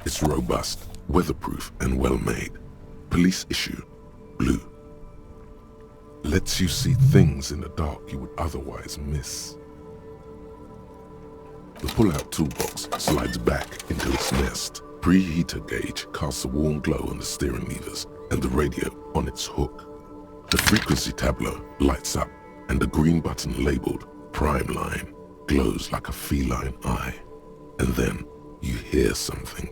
C: It's robust, weatherproof, and well-made. Police issue, blue. Lets you see things in the dark you would otherwise miss. The pull-out toolbox slides back into its nest. Preheater gauge casts a warm glow on the steering levers and the radio on its hook. The frequency tableau lights up and the green button labeled Prime Line glows like a feline eye. And then you hear something.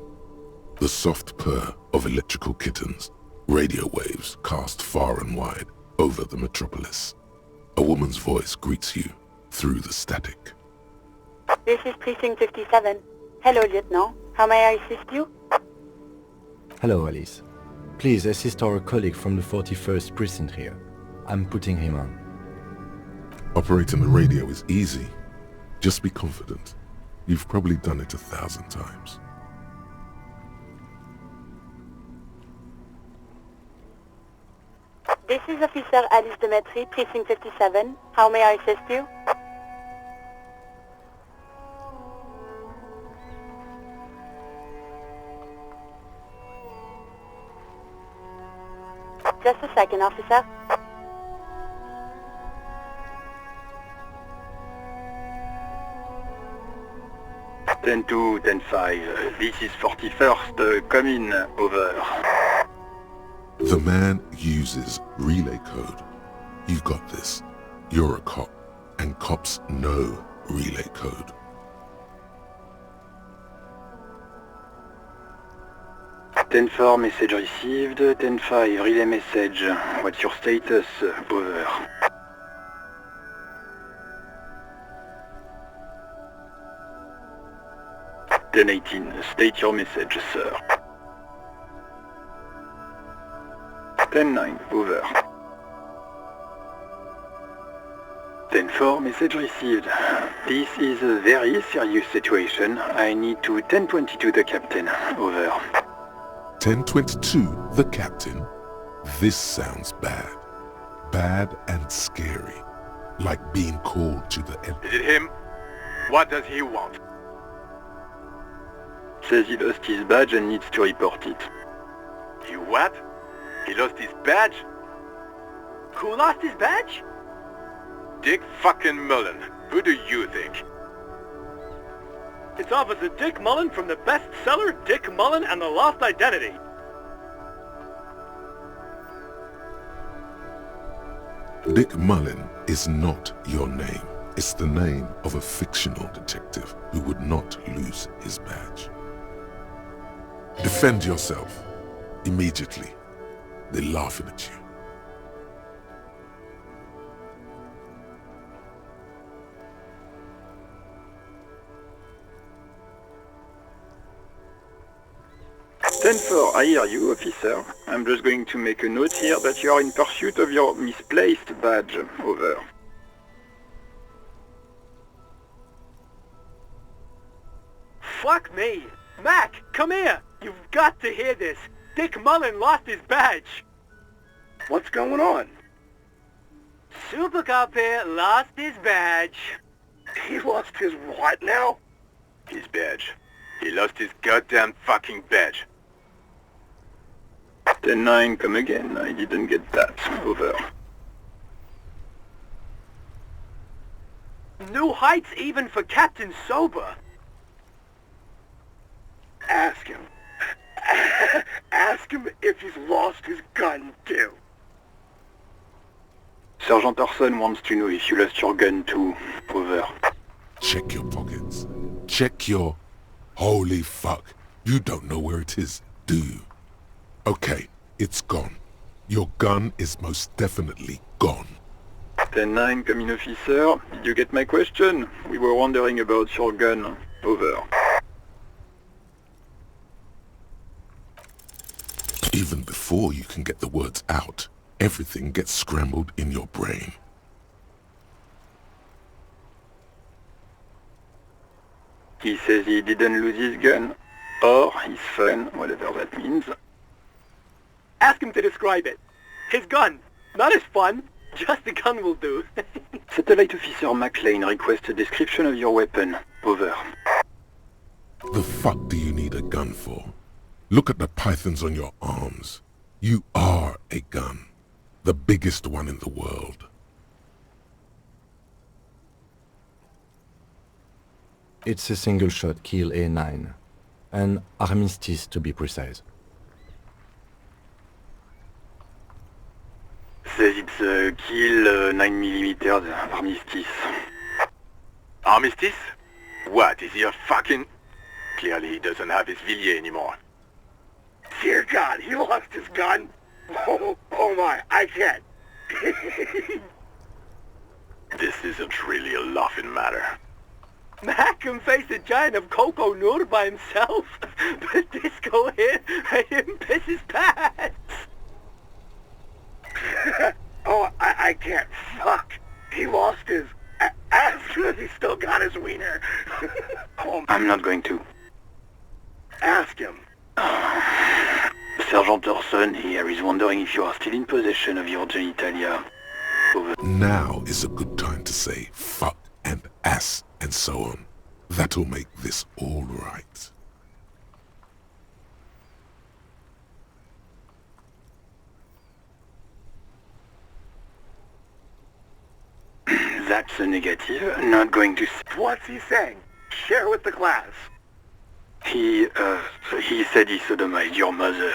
C: The soft purr of electrical kittens, radio waves cast far and wide over the metropolis. A woman's voice greets you through the static.
J: This is Precinct 57. Hello, Lieutenant. How may I assist you?
G: Hello, Alice. Please assist our colleague from the 41st Precinct here. I'm putting him on.
C: Operating the radio is easy. Just be confident. You've probably done it 1,000 times.
J: This is Officer Alice Demetri, Precinct 57. How may I assist you? Just a second, officer.
K: Ten 2, 10-5. This is 41st. Come in. Over.
C: The man uses relay code. You've got this. You're a cop, and cops know relay code.
K: 10-4, message received. 10-5, relay message. What's your status? Over. 10-18, state your message, sir. 10-9, over. 10-4, message received. This is a very serious situation. I need to 10-22 the captain. Over.
C: 10-22, the captain. This sounds bad. Bad and scary. Like being called to the end.
K: Is it him? What does he want? Says he lost his badge and needs to report it. He what? He lost his badge? Who lost his badge? Dick fucking Mullen. Who do you think?
L: It's Officer Dick Mullen from the bestseller Dick Mullen and the Lost Identity.
C: Dick Mullen is not your name. It's the name of a fictional detective who would not lose his badge. Defend yourself. Immediately. They're laughing at you.
K: "10-4, I hear you, officer. I'm just going to make a note here that you are in pursuit of your misplaced badge. Over."
L: Fuck me! Mac, come here! You've got to hear this. Dick Mullen lost his badge.
K: What's going on?
L: Super Cop here lost his badge.
K: He lost his what now? His badge. He lost his goddamn fucking badge. 10-9, come again. I didn't get that. Over.
L: New heights even for Captain Sober.
K: Ask him. Ask him if he's lost his gun too. Sergeant Orson wants to know if you lost your gun too. Over.
C: Check your pockets. Check your... Holy fuck. You don't know where it is, do you? Okay, it's gone. Your gun is most definitely gone.
K: 10-9, come in, officer. Did you get my question? We were wondering about your gun. Over.
C: Even before you can get the words out, everything gets scrambled in your brain.
K: He says he didn't lose his gun, or his phone, whatever that means.
L: Ask him to describe it. His gun. Not his fun. Just the gun will do.
K: Satellite Officer McLean requests a description of your weapon. Over.
C: The fuck do you need a gun for? Look at the pythons on your arms. You are a gun. The biggest one in the world.
G: It's a single-shot kill A9. An armistice, to be precise.
K: Says it's a kill 9mm armistice. Armistice? What, is he a fucking... Clearly he doesn't have his Villiers anymore. Dear God, he lost his gun? Oh my, I can't. This isn't really a laughing matter.
L: Mac can face a giant of Coco Noor by himself, but Disco here made him piss his pants.
K: Oh, I can't. Fuck. He lost his... Ask him if he still got his wiener. I'm not going to. Ask him. Sergeant Orson here is wondering if you are still in possession of your genitalia. Over.
C: Now is a good time to say fuck and ass and so on. That'll make this all right.
K: That's a negative. Not going to... What's he saying? Share with the class. He said he sodomized your mother.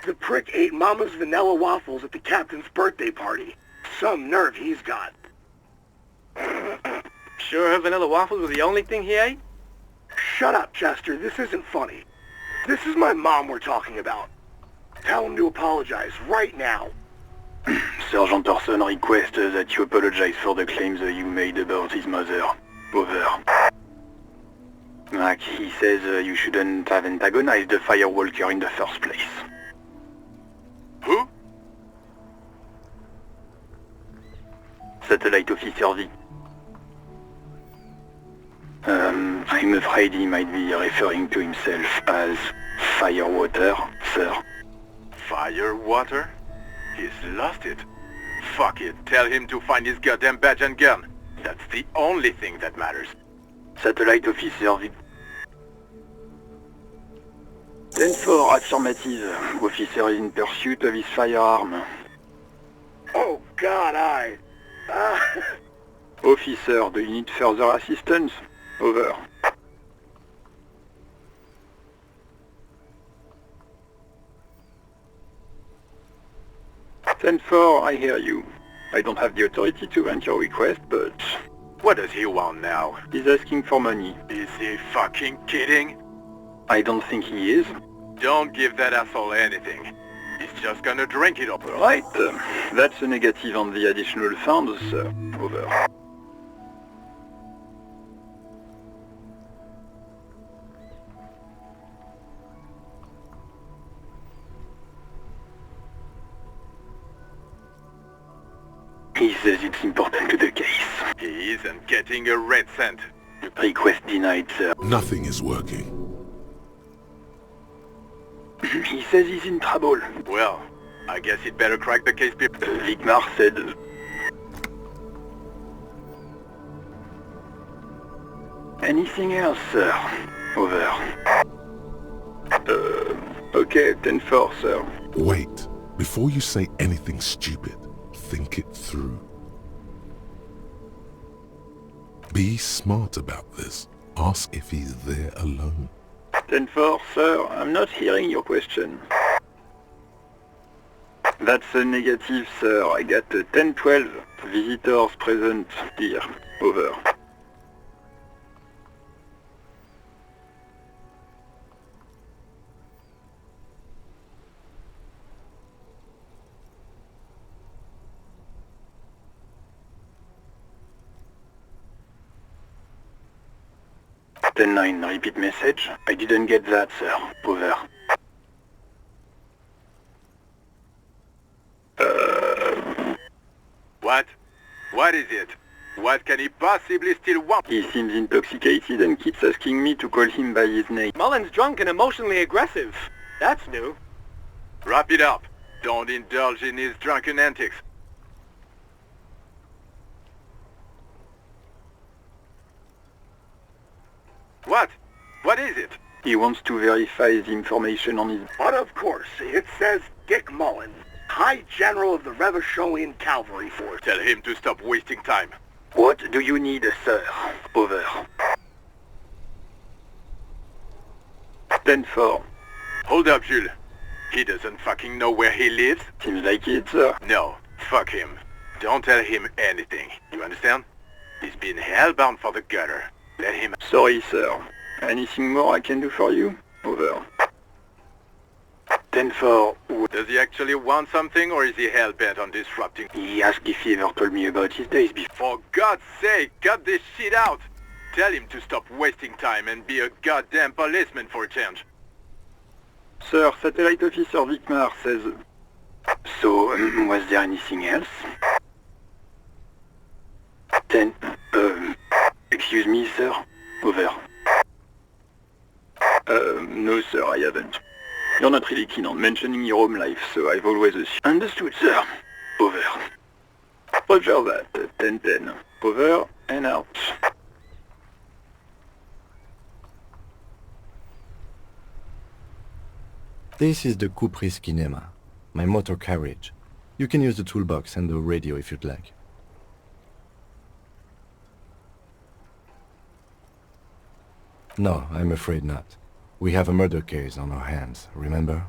K: The prick ate Mama's vanilla waffles at the captain's birthday party. Some nerve he's got.
L: Sure her vanilla waffles were the only thing he ate?
K: Shut up, Chester. This isn't funny. This is my mom we're talking about. Tell him to apologize right now. Sergeant Orson requests that you apologize for the claims you made about his mother. Over. Mac, he says you shouldn't have antagonized the Firewalker in the first place. Who? Satellite Officer V. I'm afraid he might be referring to himself as Firewater, sir.
M: Firewater? He's lost it. Fuck it, tell him to find his goddamn badge and gun. That's the only thing that matters.
K: Satellite Officer V. 10-4, affirmative. Officer is in pursuit of his firearm. Oh God, Officer, do you need further assistance? Over. Ten-4, I hear you. I don't have the authority to grant your request, but...
M: What does he want now?
K: He's asking for money.
M: Is he fucking kidding?
K: I don't think he is.
M: Don't give that asshole anything. He's just gonna drink it all.
K: Right. That's a negative on the additional funds, sir. Over. He says it's important to the case.
M: He isn't getting a red cent.
K: Request denied, sir.
C: Nothing is working.
K: He says he's in trouble.
M: Well, I guess he'd better crack the case, people.
K: Vigmar said... Anything else, sir? Over. Okay, 10-4, sir.
C: Wait. Before you say anything stupid, think it through. Be smart about this. Ask if he's there alone.
K: 10-4, sir. I'm not hearing your question. That's a negative, sir. I got 10-12. Visitors present here. Over. Ten-9, repeat message. I didn't get that, sir. Over.
M: What? What is it? What can he possibly still want?
K: He seems intoxicated and keeps asking me to call him by his name.
L: Mullen's drunk and emotionally aggressive. That's new.
M: Wrap it up. Don't indulge in his drunken antics. What? What is it?
K: He wants to verify the information on his...
N: But of course, it says Dick Mullen, High General of the Revacholian Cavalry Force.
M: Tell him to stop wasting time.
K: What do you need, sir? Over. 10-4.
M: Hold up, Jules. He doesn't fucking know where he lives?
K: Seems like it, sir.
M: No, fuck him. Don't tell him anything. You understand? He's been hellbound for the gutter. Let him...
K: Sorry, sir. Anything more I can do for you? Over. 10-4.
M: Does he actually want something, or is he hell-bent on disrupting?
K: He asked if he ever told me about his days before.
M: For God's sake, cut this shit out! Tell him to stop wasting time and be a goddamn policeman for a change.
K: Sir, Satellite Officer Vigmar says... So, was there anything else? 10... Excuse me, sir? Over. No, sir, I haven't. You're not really keen on mentioning your home life, so I've always assumed... Understood, sir. Over. Roger that. 10-10. Over and out.
G: This is the Kupris Kinema, my motor carriage. You can use the toolbox and the radio if you'd like. No, I'm afraid not. We have a murder case on our hands, remember?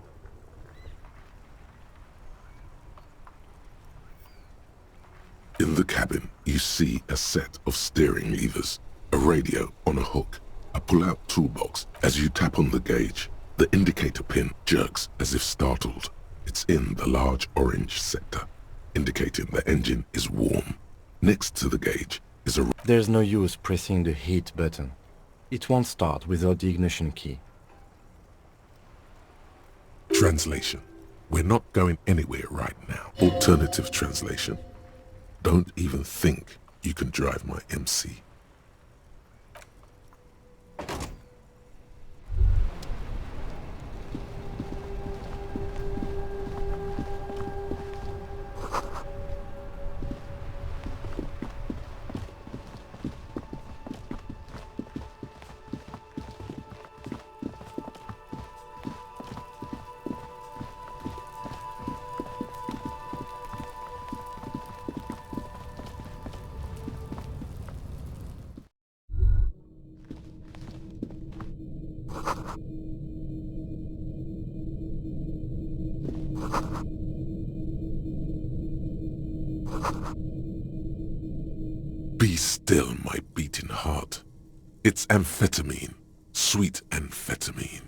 C: In the cabin, you see a set of steering levers, a radio on a hook, a pull-out toolbox. As you tap on the gauge, The indicator pin jerks as if startled. It's in the large orange sector, indicating the engine is warm. Next to the gauge is a...
G: There's no use pressing the heat button. It won't start without the ignition key.
C: Translation. We're not going anywhere right now. Alternative translation. Don't even think you can drive my MC. Be still, my beating heart. It's amphetamine, sweet amphetamine.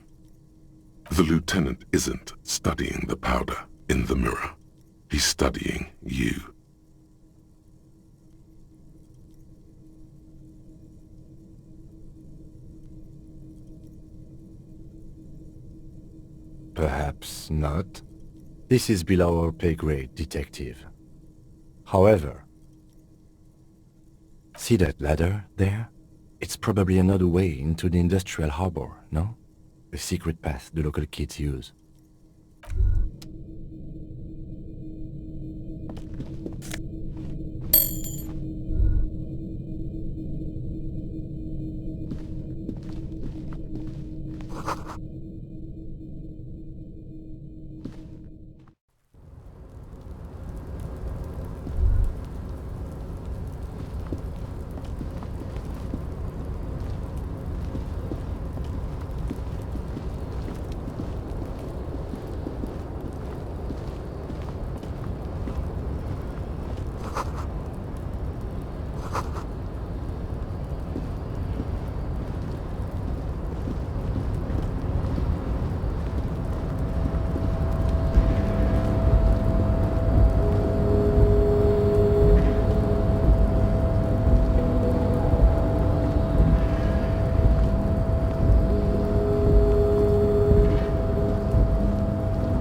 C: The lieutenant isn't studying the powder in the mirror. He's studying you.
G: Perhaps not. This is below our pay grade, detective. However, see that ladder there? It's probably another way into the industrial harbor, no? A secret path the local kids use.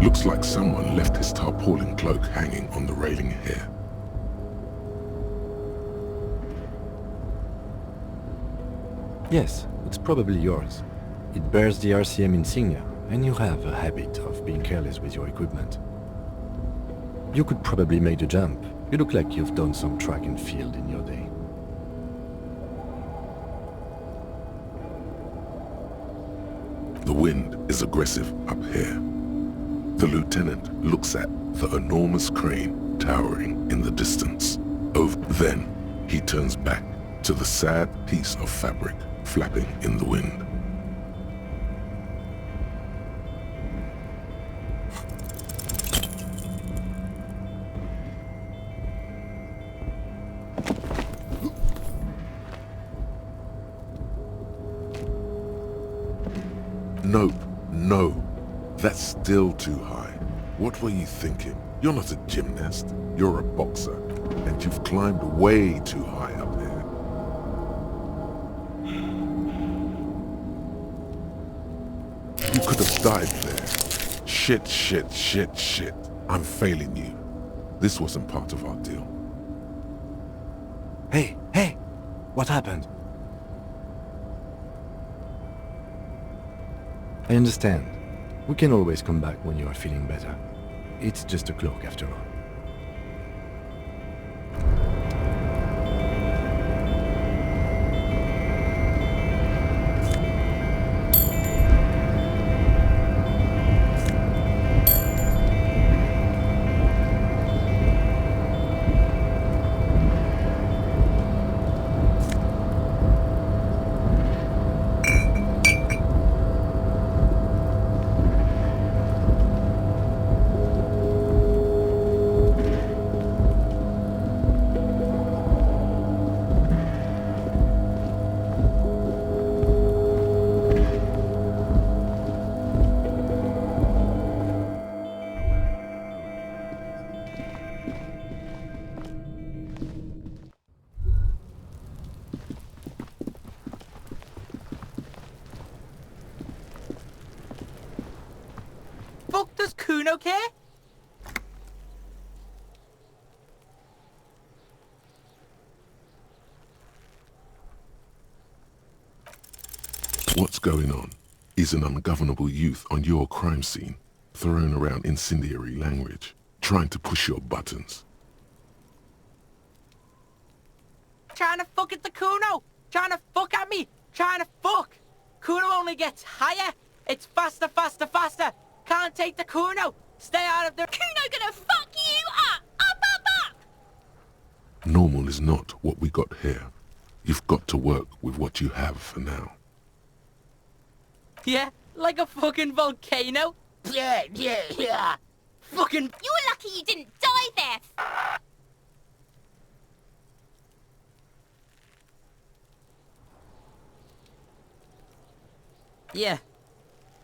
C: Looks like someone left his tarpaulin cloak hanging on the railing here.
G: Yes, it's probably yours. It bears the RCM insignia, and you have a habit of being careless with your equipment. You could probably make the jump. You look like you've done some track and field in your day.
C: The wind is aggressive up here. The lieutenant looks at the enormous crane towering in the distance. Then he turns back to the sad piece of fabric flapping in the wind. Nope, no. That's still too high. What were you thinking? You're not a gymnast. You're a boxer. And you've climbed way too high up here. You could have died there. Shit, shit, shit, shit. I'm failing you. This wasn't part of our deal.
G: Hey, hey! What happened? I understand. We can always come back when you are feeling better. It's just a cloak after all.
B: Kuno care?
C: What's going on? Is an ungovernable youth on your crime scene, throwing around incendiary language, trying to push your buttons.
B: Trying to fuck at the Kuno! Trying to fuck at me! Trying to fuck! Kuno only gets higher! It's faster, faster, faster! Can't take the Kuno! Stay out of the—
I: Kuno gonna fuck you up! Up, up, up!
C: Normal is not what we got here. You've got to work with what you have for now.
B: Yeah, like a fucking volcano? Yeah, yeah, yeah! Fucking—
I: You're lucky you didn't die there!
B: Yeah.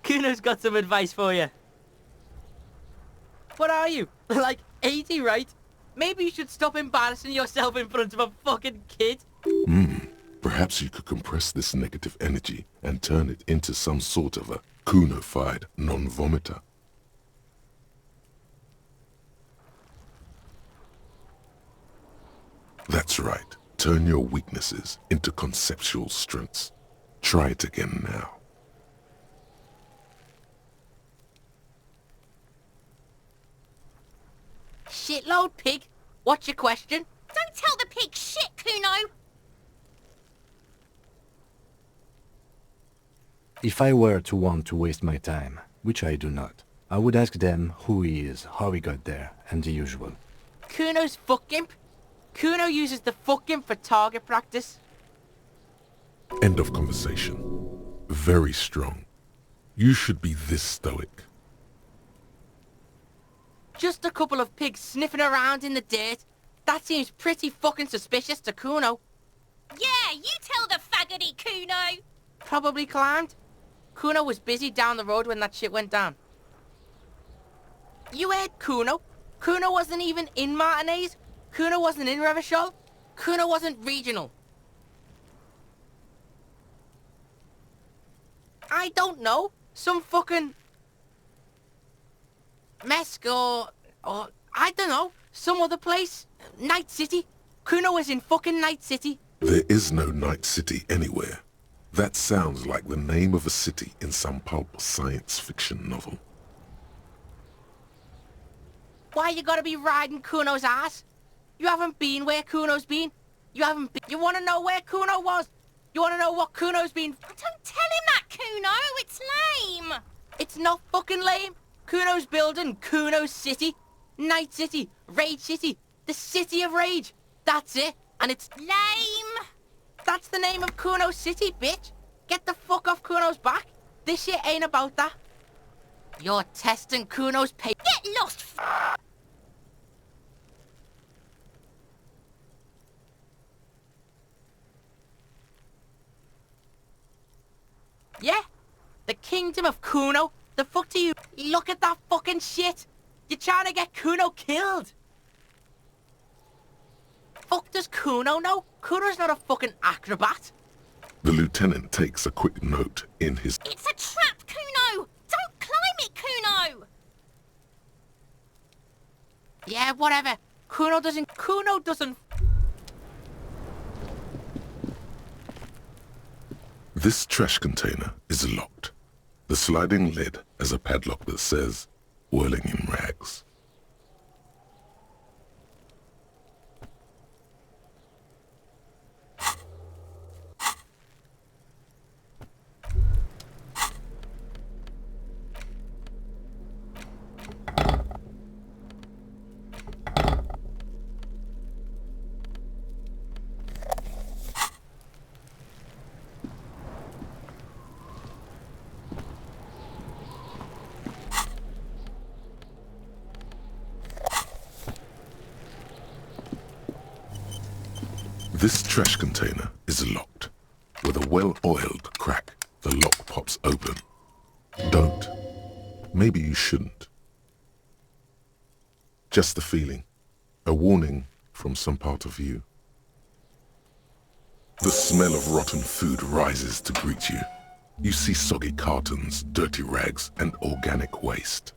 B: Kuno's got some advice for you. What are you? Like 80, right? Maybe you should stop embarrassing yourself in front of a fucking kid.
C: Perhaps you could compress this negative energy and turn it into some sort of a Kuno-fied non-vomiter. That's right. Turn your weaknesses into conceptual strengths. Try it again now.
B: Shitload pig. What's your question?
I: Don't tell the pig shit, Kuno!
G: If I were to want to waste my time, which I do not, I would ask them who he is, how he got there, and the usual.
B: Kuno's fuck gimp. Kuno uses the fuck gimp for target practice.
C: End of conversation. Very strong. You should be this stoic.
B: Just a couple of pigs sniffing around in the dirt. That seems pretty fucking suspicious to Kuno.
I: Yeah, you tell the faggoty, Kuno!
B: Probably climbed. Kuno was busy down the road when that shit went down. You heard Kuno? Kuno wasn't even in Martinez. Kuno wasn't in Revachol. Kuno wasn't regional. I don't know. Some fucking... Mesk or I don't know. Some other place. Night City. Kuno was in fucking Night City.
C: There is no Night City anywhere. That sounds like the name of a city in some pulp science fiction novel.
B: Why you gotta be riding Kuno's ass? You haven't been where Kuno's been. You haven't been... You wanna know where Kuno was? You wanna know what Kuno's been...
I: Don't tell him that, Kuno! It's lame!
B: It's not fucking lame. Kuno's building Kuno's City. Night City. Rage City. The City of Rage. That's it. And it's...
I: Lame!
B: That's the name of Kuno's City, bitch. Get the fuck off Kuno's back. This shit ain't about that. You're testing Kuno's pay...
I: Get lost,
B: Yeah? The kingdom of Kuno? The fuck do you... Look at that fucking shit. You're trying to get Kuno killed. Fuck does Kuno know? Kuno's not a fucking acrobat.
C: The lieutenant takes a quick note in his...
I: It's a trap, Kuno! Don't climb it, Kuno!
B: Yeah, whatever. Kuno doesn't...
C: This trash container is locked. The sliding lid has a padlock that says, whirling in rags. This trash container is locked. With a well-oiled crack, the lock pops open. Don't. Maybe you shouldn't. Just a feeling. A warning from some part of you. The smell of rotten food rises to greet you. You see soggy cartons, dirty rags, and organic waste.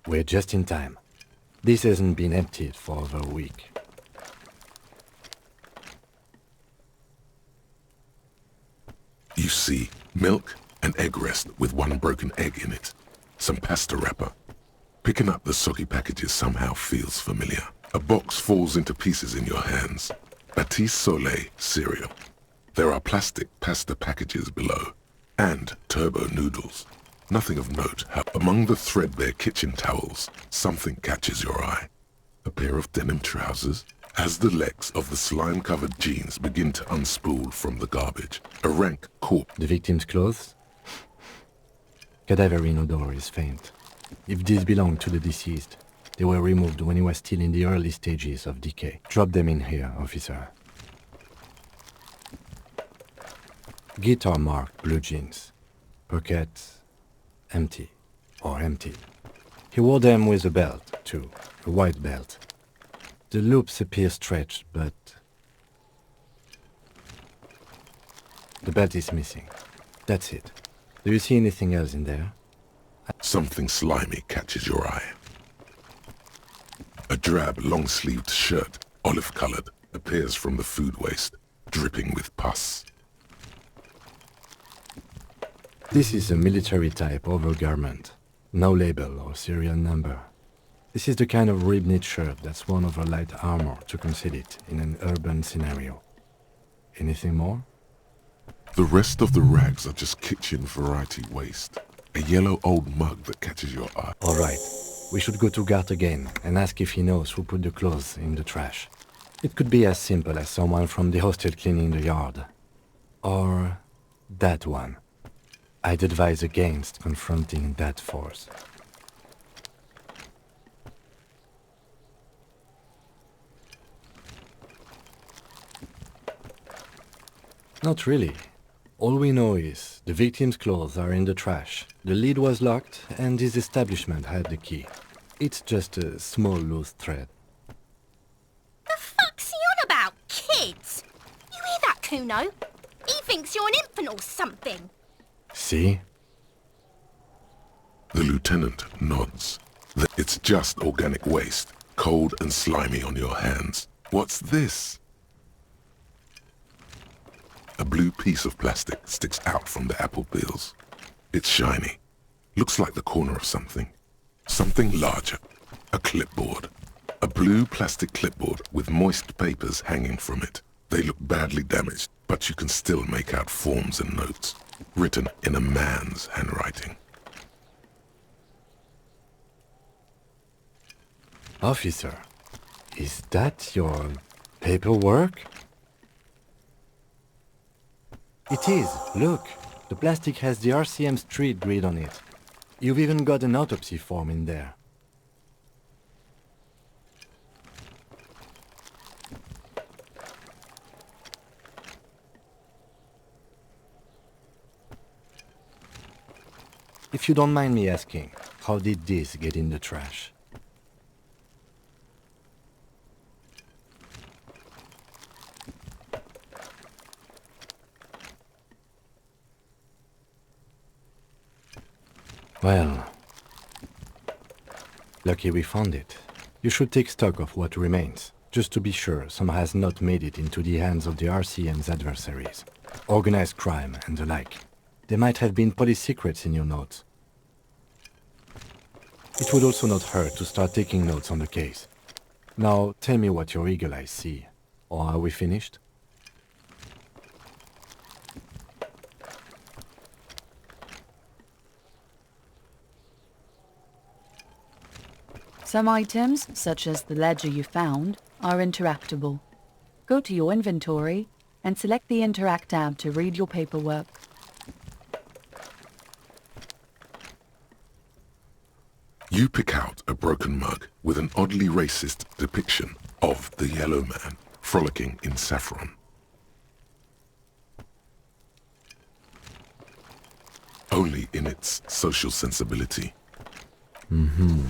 G: We're just in time. This hasn't been emptied for over a week.
C: You see milk and egg rest with one broken egg in it. Some pasta wrapper. Picking up the soggy packages somehow feels familiar. A box falls into pieces in your hands. Batiste Soleil cereal. There are plastic pasta packages below. And turbo noodles. Nothing of note. Among the threadbare kitchen towels, something catches your eye. A pair of denim trousers. As the legs of the slime-covered jeans begin to unspool from the garbage, a rank corpse.
G: The victim's clothes? Cadaverine odor is faint. If these belong to the deceased, they were removed when he was still in the early stages of decay. Drop them in here, officer. Guitar marked blue jeans. Pockets empty or empty. He wore them with a belt, too, a white belt. The loops appear stretched, but the belt is missing. That's it. Do you see anything else in there?
C: Something slimy catches your eye. A drab, long-sleeved shirt, olive-colored, appears from the food waste, dripping with pus.
G: This is a military-type overgarment. No label or serial number. This is the kind of rib-knit shirt that's worn over light armor to conceal it in an urban scenario. Anything more?
C: The rest of the rags are just kitchen variety waste. A yellow old mug that catches your eye.
G: All right. We should go to Gart again and ask if he knows who put the clothes in the trash. It could be as simple as someone from the hostel cleaning the yard. Or that one. I'd advise against confronting that force. Not really. All we know is the victim's clothes are in the trash, the lid was locked, and his establishment had the key. It's just a small loose thread.
I: The fuck's he on about, kids? You hear that, Kuno? He thinks you're an infant or something.
G: See?
C: The lieutenant nods. It's just organic waste, cold and slimy on your hands. What's this? A blue piece of plastic sticks out from the apple peels. It's shiny. Looks like the corner of something. Something larger. A clipboard. A blue plastic clipboard with moist papers hanging from it. They look badly damaged, but you can still make out forms and notes, written in a man's handwriting.
G: Officer, is that your paperwork? It is. Look, the plastic has the RCM street grid on it. You've even got an autopsy form in there. If you don't mind me asking, how did this get in the trash? Well, lucky we found it. You should take stock of what remains, just to be sure some has not made it into the hands of the RCM's adversaries. Organized crime and the like. There might have been police secrets in your notes. It would also not hurt to start taking notes on the case. Now, tell me what your eagle eyes see. Or are we finished?
H: Some items, such as the ledger you found, are interactable. Go to your inventory and select the Interact tab to read your paperwork.
C: You pick out a broken mug with an oddly racist depiction of the yellow man frolicking in saffron. Only in its social sensibility.
G: Mm-hmm.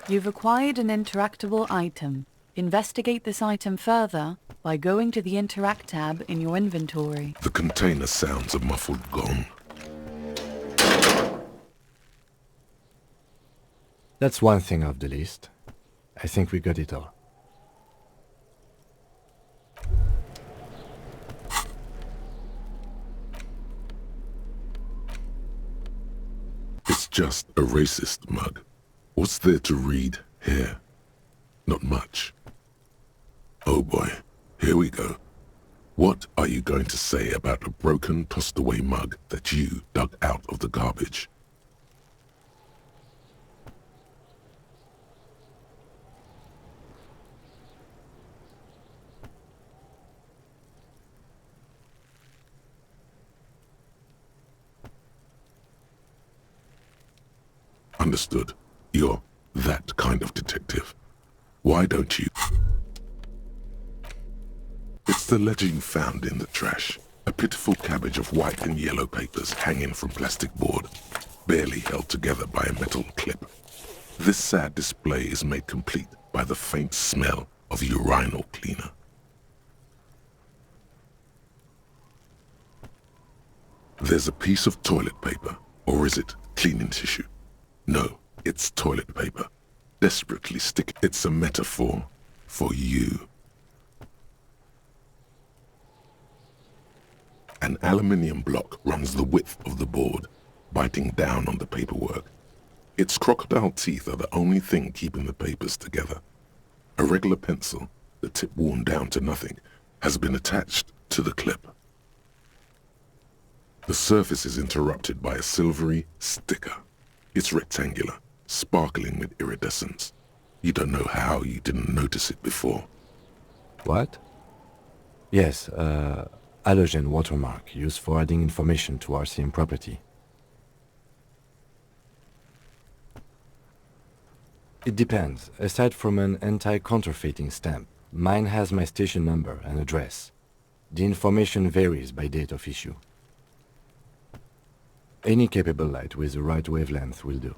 H: You've acquired an interactable item. Investigate this item further by going to the Interact tab in your inventory.
C: The container sounds a muffled gong.
G: That's one thing off the list. I think we got it all.
C: It's just a racist mug. What's there to read here? Not much. Oh boy, here we go. What are you going to say about a broken, tossed-away mug that you dug out of the garbage? Understood. You're that kind of detective. Why don't you? It's the ledger you found in the trash. A pitiful cabbage of white and yellow papers hanging from plastic board, barely held together by a metal clip. This sad display is made complete by the faint smell of urinal cleaner. There's a piece of toilet paper, or is it cleaning tissue? No, it's toilet paper. Desperately stick. It's a metaphor for you. An aluminium block runs the width of the board, biting down on the paperwork. Its crocodile teeth are the only thing keeping the papers together. A regular pencil, the tip worn down to nothing, has been attached to the clip. The surface is interrupted by a silvery sticker. It's rectangular, sparkling with iridescence. You don't know how you didn't notice it before.
G: What? Yes, halogen watermark used for adding information to RCM property. It depends. Aside from an anti-counterfeiting stamp, mine has my station number and address. The information varies by date of issue. Any capable light with the right wavelength will do.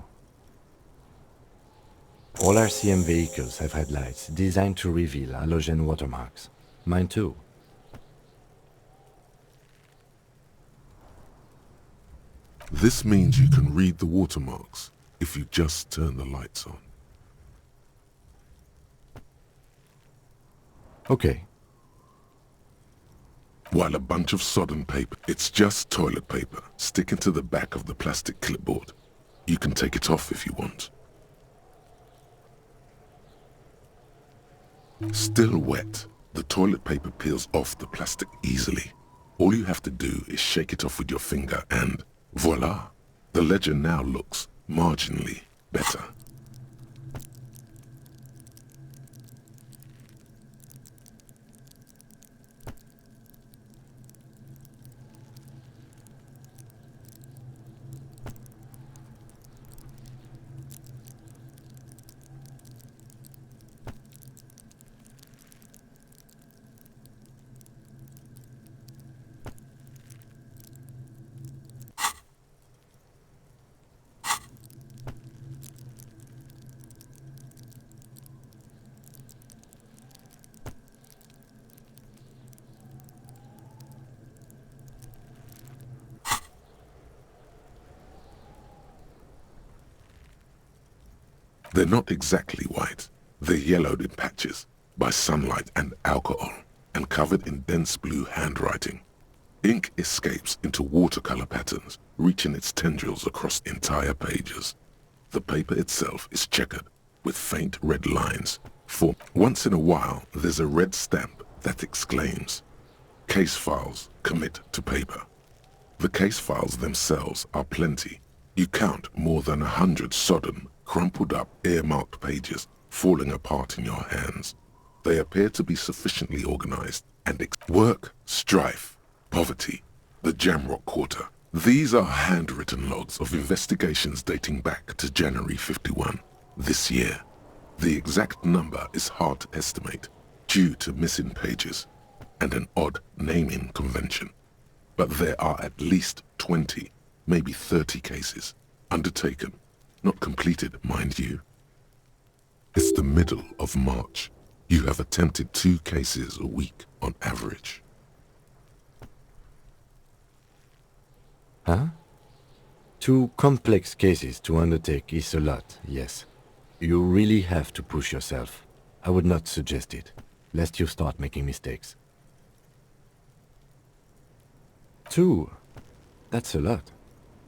G: All RCM vehicles have headlights designed to reveal halogen watermarks. Mine too.
C: This means you can read the watermarks if you just turn the lights on.
G: Okay.
C: While a bunch of sodden paper, it's just toilet paper sticking to the back of the plastic clipboard. You can take it off if you want. Still wet, the toilet paper peels off the plastic easily. All you have to do is shake it off with your finger and voila! The ledger now looks marginally better. They're not exactly white. They're yellowed in patches by sunlight and alcohol and covered in dense blue handwriting. Ink escapes into watercolor patterns, reaching its tendrils across entire pages. The paper itself is checkered with faint red lines. For once in a while, there's a red stamp that exclaims, "Case files commit to paper." The case files themselves are plenty. You count more than 100 sodden, crumpled up, earmarked pages falling apart in your hands. They appear to be sufficiently organized and work, strife, poverty, the Jamrock Quarter. These are handwritten logs of investigations dating back to January 51, this year. The exact number is hard to estimate due to missing pages and an odd naming convention. But there are at least 20, maybe 30 cases undertaken, not completed, mind you. It's the middle of March. You have attempted 2 cases a week on average.
G: Huh? 2 complex cases to undertake is a lot, yes. You really have to push yourself. I would not suggest it, lest you start making mistakes. 2. That's a lot.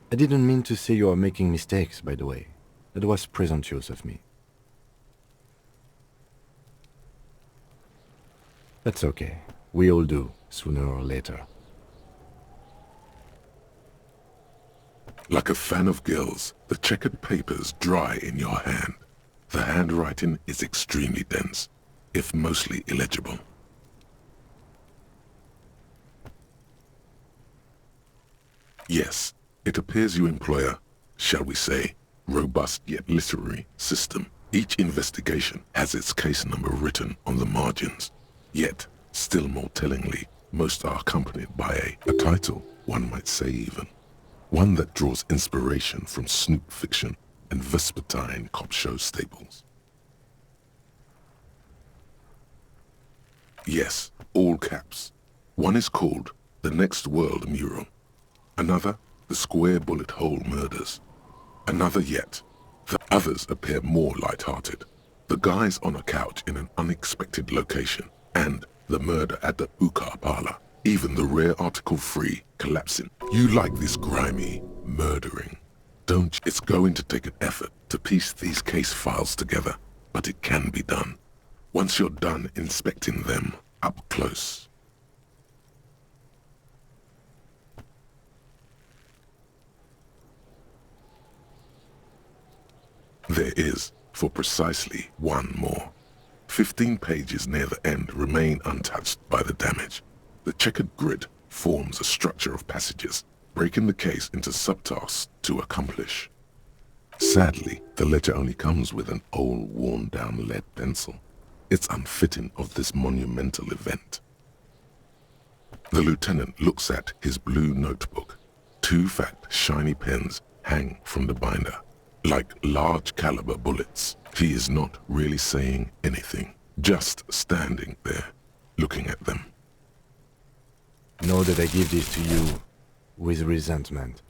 G: I didn't mean to say you are making mistakes, by the way. That was presumptuous of me. That's okay. We all do, sooner or later.
C: Like a fan of girls, the checkered papers dry in your hand. The handwriting is extremely dense, if mostly illegible. Yes, it appears you employ a, shall we say, robust yet literary system. Each investigation has its case number written on the margins. Yet, still more tellingly, most are accompanied by a title, one might say even. One that draws inspiration from snoop fiction and vespertine cop show staples. Yes, all caps. One is called The Next World Mural. Another, The Square Bullet Hole Murders. Another yet. The others appear more light-hearted. The guys on a couch in an unexpected location, and the murder at the hookah parlor. Even the rare article free collapsing. You like this grimy murdering, don't you? It's going to take an effort to piece these case files together, but it can be done. Once you're done inspecting them up close. There is, for precisely one more. 15 pages near the end remain untouched by the damage. The checkered grid forms a structure of passages, breaking the case into subtasks to accomplish. Sadly, the ledger only comes with an old, worn-down lead pencil. It's unfitting of this monumental event. The lieutenant looks at his blue notebook. 2 fat, shiny pens hang from the binder. Like large-caliber bullets, he is not really saying anything, just standing there, looking at them.
G: Know that I give this to you with resentment.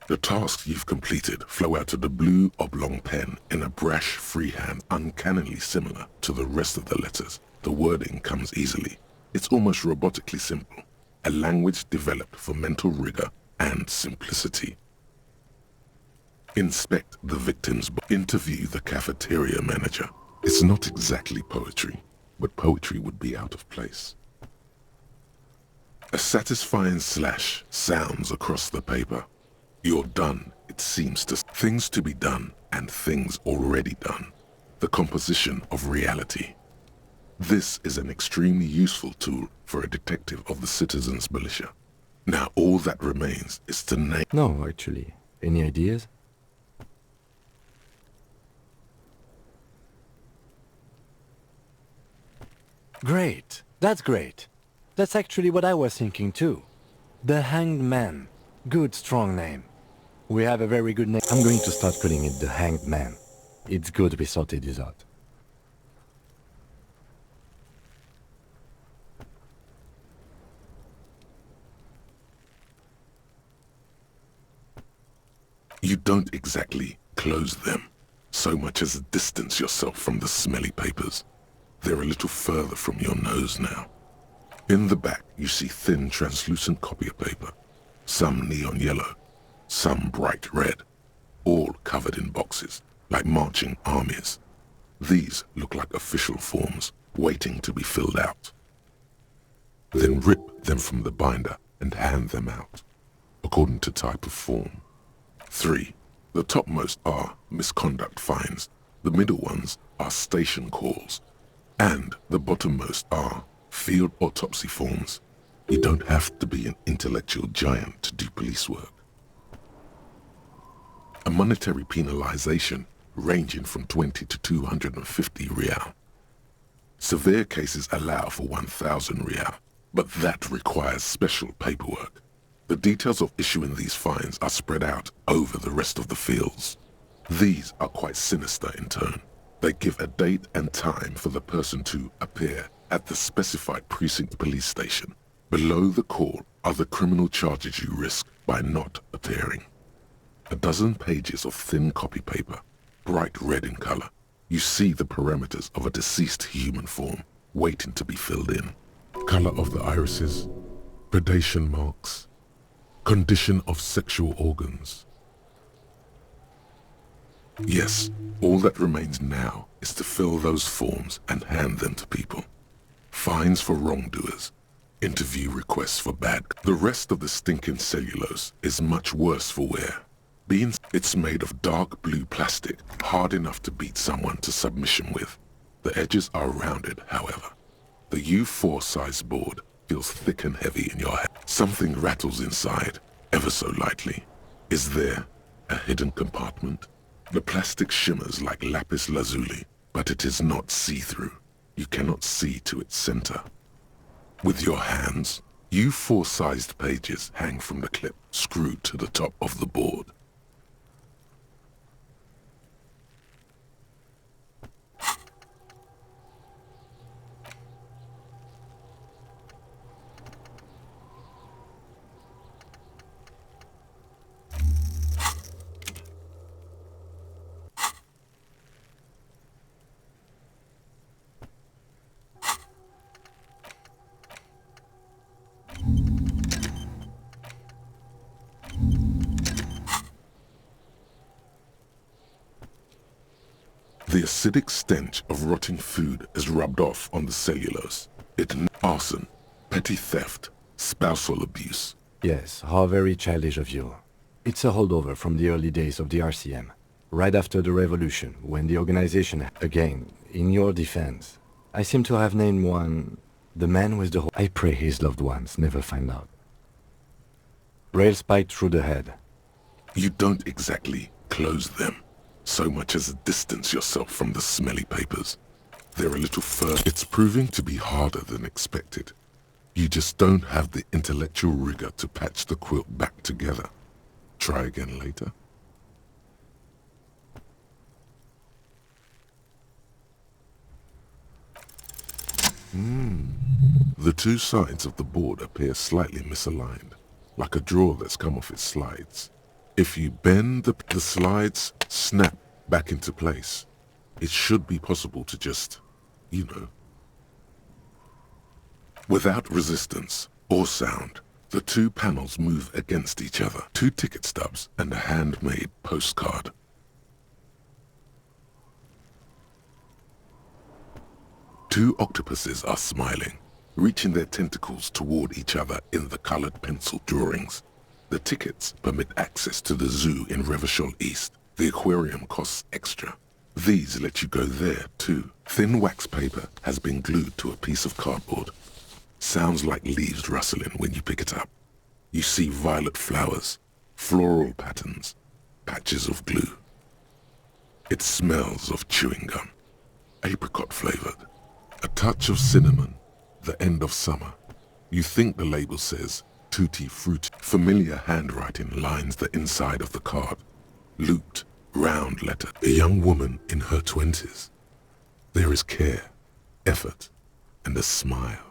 C: The tasks you've completed flow out of the blue oblong pen in a brash freehand uncannily similar to the rest of the letters. The wording comes easily. It's almost robotically simple, a language developed for mental rigor and simplicity. Inspect the victim's interview the cafeteria manager. It's not exactly poetry, but poetry would be out of place. A satisfying slash sounds across the paper. You're done, it seems to. Things to be done and things already done. The composition of reality. This is an extremely useful tool for a detective of the citizens' militia. Now all that remains is to name...
G: No, actually. Any ideas? Great. That's great. That's actually what I was thinking too. The Hanged Man. Good, strong name. We have a very good name. I'm going to start calling it the Hanged Man. It's good we sorted this out.
C: You don't exactly close them, so much as distance yourself from the smelly papers. They're a little further from your nose now. In the back, you see thin, translucent copier paper. Some neon yellow, some bright red, all covered in boxes, like marching armies. These look like official forms, waiting to be filled out. Then rip them from the binder and hand them out, according to type of form. 3. The topmost are misconduct fines, the middle ones are station calls, and the bottommost are field autopsy forms. You don't have to be an intellectual giant to do police work. A monetary penalization ranging from 20 to 250 real. Severe cases allow for 1,000 real, but that requires special paperwork. The details of issuing these fines are spread out over the rest of the fields. These are quite sinister in turn. They give a date and time for the person to appear at the specified precinct police station. Below the call are the criminal charges you risk by not appearing. A dozen pages of thin copy paper, bright red in color. You see the parameters of a deceased human form waiting to be filled in. Color of the irises, predation marks, condition of sexual organs. Yes, all that remains now is to fill those forms and hand them to people. Fines for wrongdoers, interview requests for bad. The rest of the stinking cellulose is much worse for wear. It's made of dark blue plastic, hard enough to beat someone to submission with. The edges are rounded, however. The U4 size board feels thick and heavy in your hand. Something rattles inside, ever so lightly. Is there a hidden compartment? The plastic shimmers like lapis lazuli, but it is not see-through. You cannot see to its center. With your hands, U4-sized pages hang from the clip screwed to the top of the board. The acidic stench of rotting food is rubbed off on the cellulose. Arson, petty theft, spousal abuse.
G: Yes, how very childish of you. It's a holdover from the early days of the RCM, right after the revolution, when the organization, again, in your defense, I seem to have named one, the man with the hole. I pray his loved ones never find out. Rail spiked through the head.
C: You don't exactly close them, so much as distance yourself from the smelly papers. They're a little further. It's proving to be harder than expected. You just don't have the intellectual rigor to patch the quilt back together. Try again later. The two sides of the board appear slightly misaligned, like a drawer that's come off its slides. If you bend the slides snap back into place, it should be possible to just, you know. Without resistance or sound, the two panels move against each other. 2 ticket stubs and a handmade postcard. Two octopuses are smiling, reaching their tentacles toward each other in the colored pencil drawings. The tickets permit access to the zoo in Revachol East. The aquarium costs extra. These let you go there too. Thin wax paper has been glued to a piece of cardboard. Sounds like leaves rustling when you pick it up. You see violet flowers, floral patterns, patches of glue. It smells of chewing gum, apricot flavored, a touch of cinnamon, the end of summer. You think the label says Tutti Frutti. Familiar handwriting lines the inside of the card. Looped, round letter. A young woman in her 20s. There is care, effort, and a smile.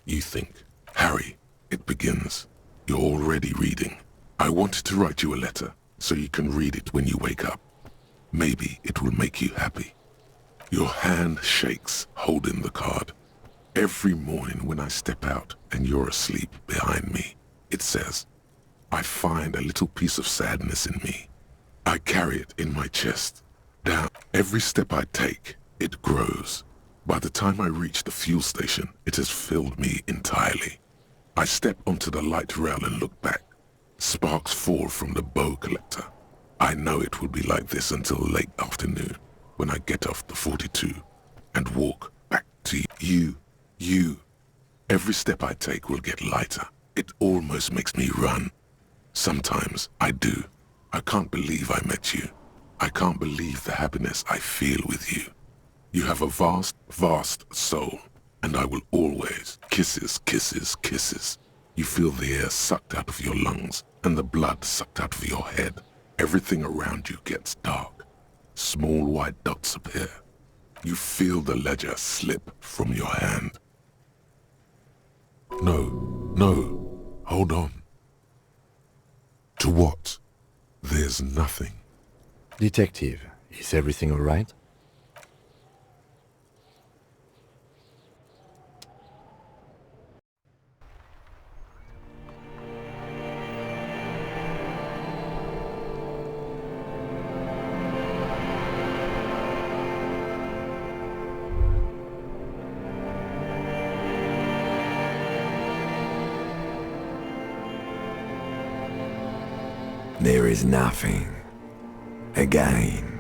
C: You think, Harry, it begins. You're already reading. I wanted to write you a letter so you can read it when you wake up. Maybe it will make you happy. Your hand shakes, holding the card. Every morning when I step out and you're asleep behind me, it says, I find a little piece of sadness in me. I carry it in my chest. Down. Every step I take, it grows. By the time I reach the fuel station, it has filled me entirely. I step onto the light rail and look back. Sparks fall from the bow collector. I know it will be like this until late afternoon, when I get off the 42 and walk back to you. Every step I take will get lighter. It almost makes me run. Sometimes I do. I can't believe I met you. I can't believe the happiness I feel with you. You have a vast, vast soul, and I will always, kisses, kisses, kisses. You feel the air sucked out of your lungs and the blood sucked out of your head. Everything around you gets dark. Small white dots appear. You feel the ledger slip from your hand. No, No, hold on. To what? There's nothing.
G: Detective, is everything all right?
A: There is nothing. Again.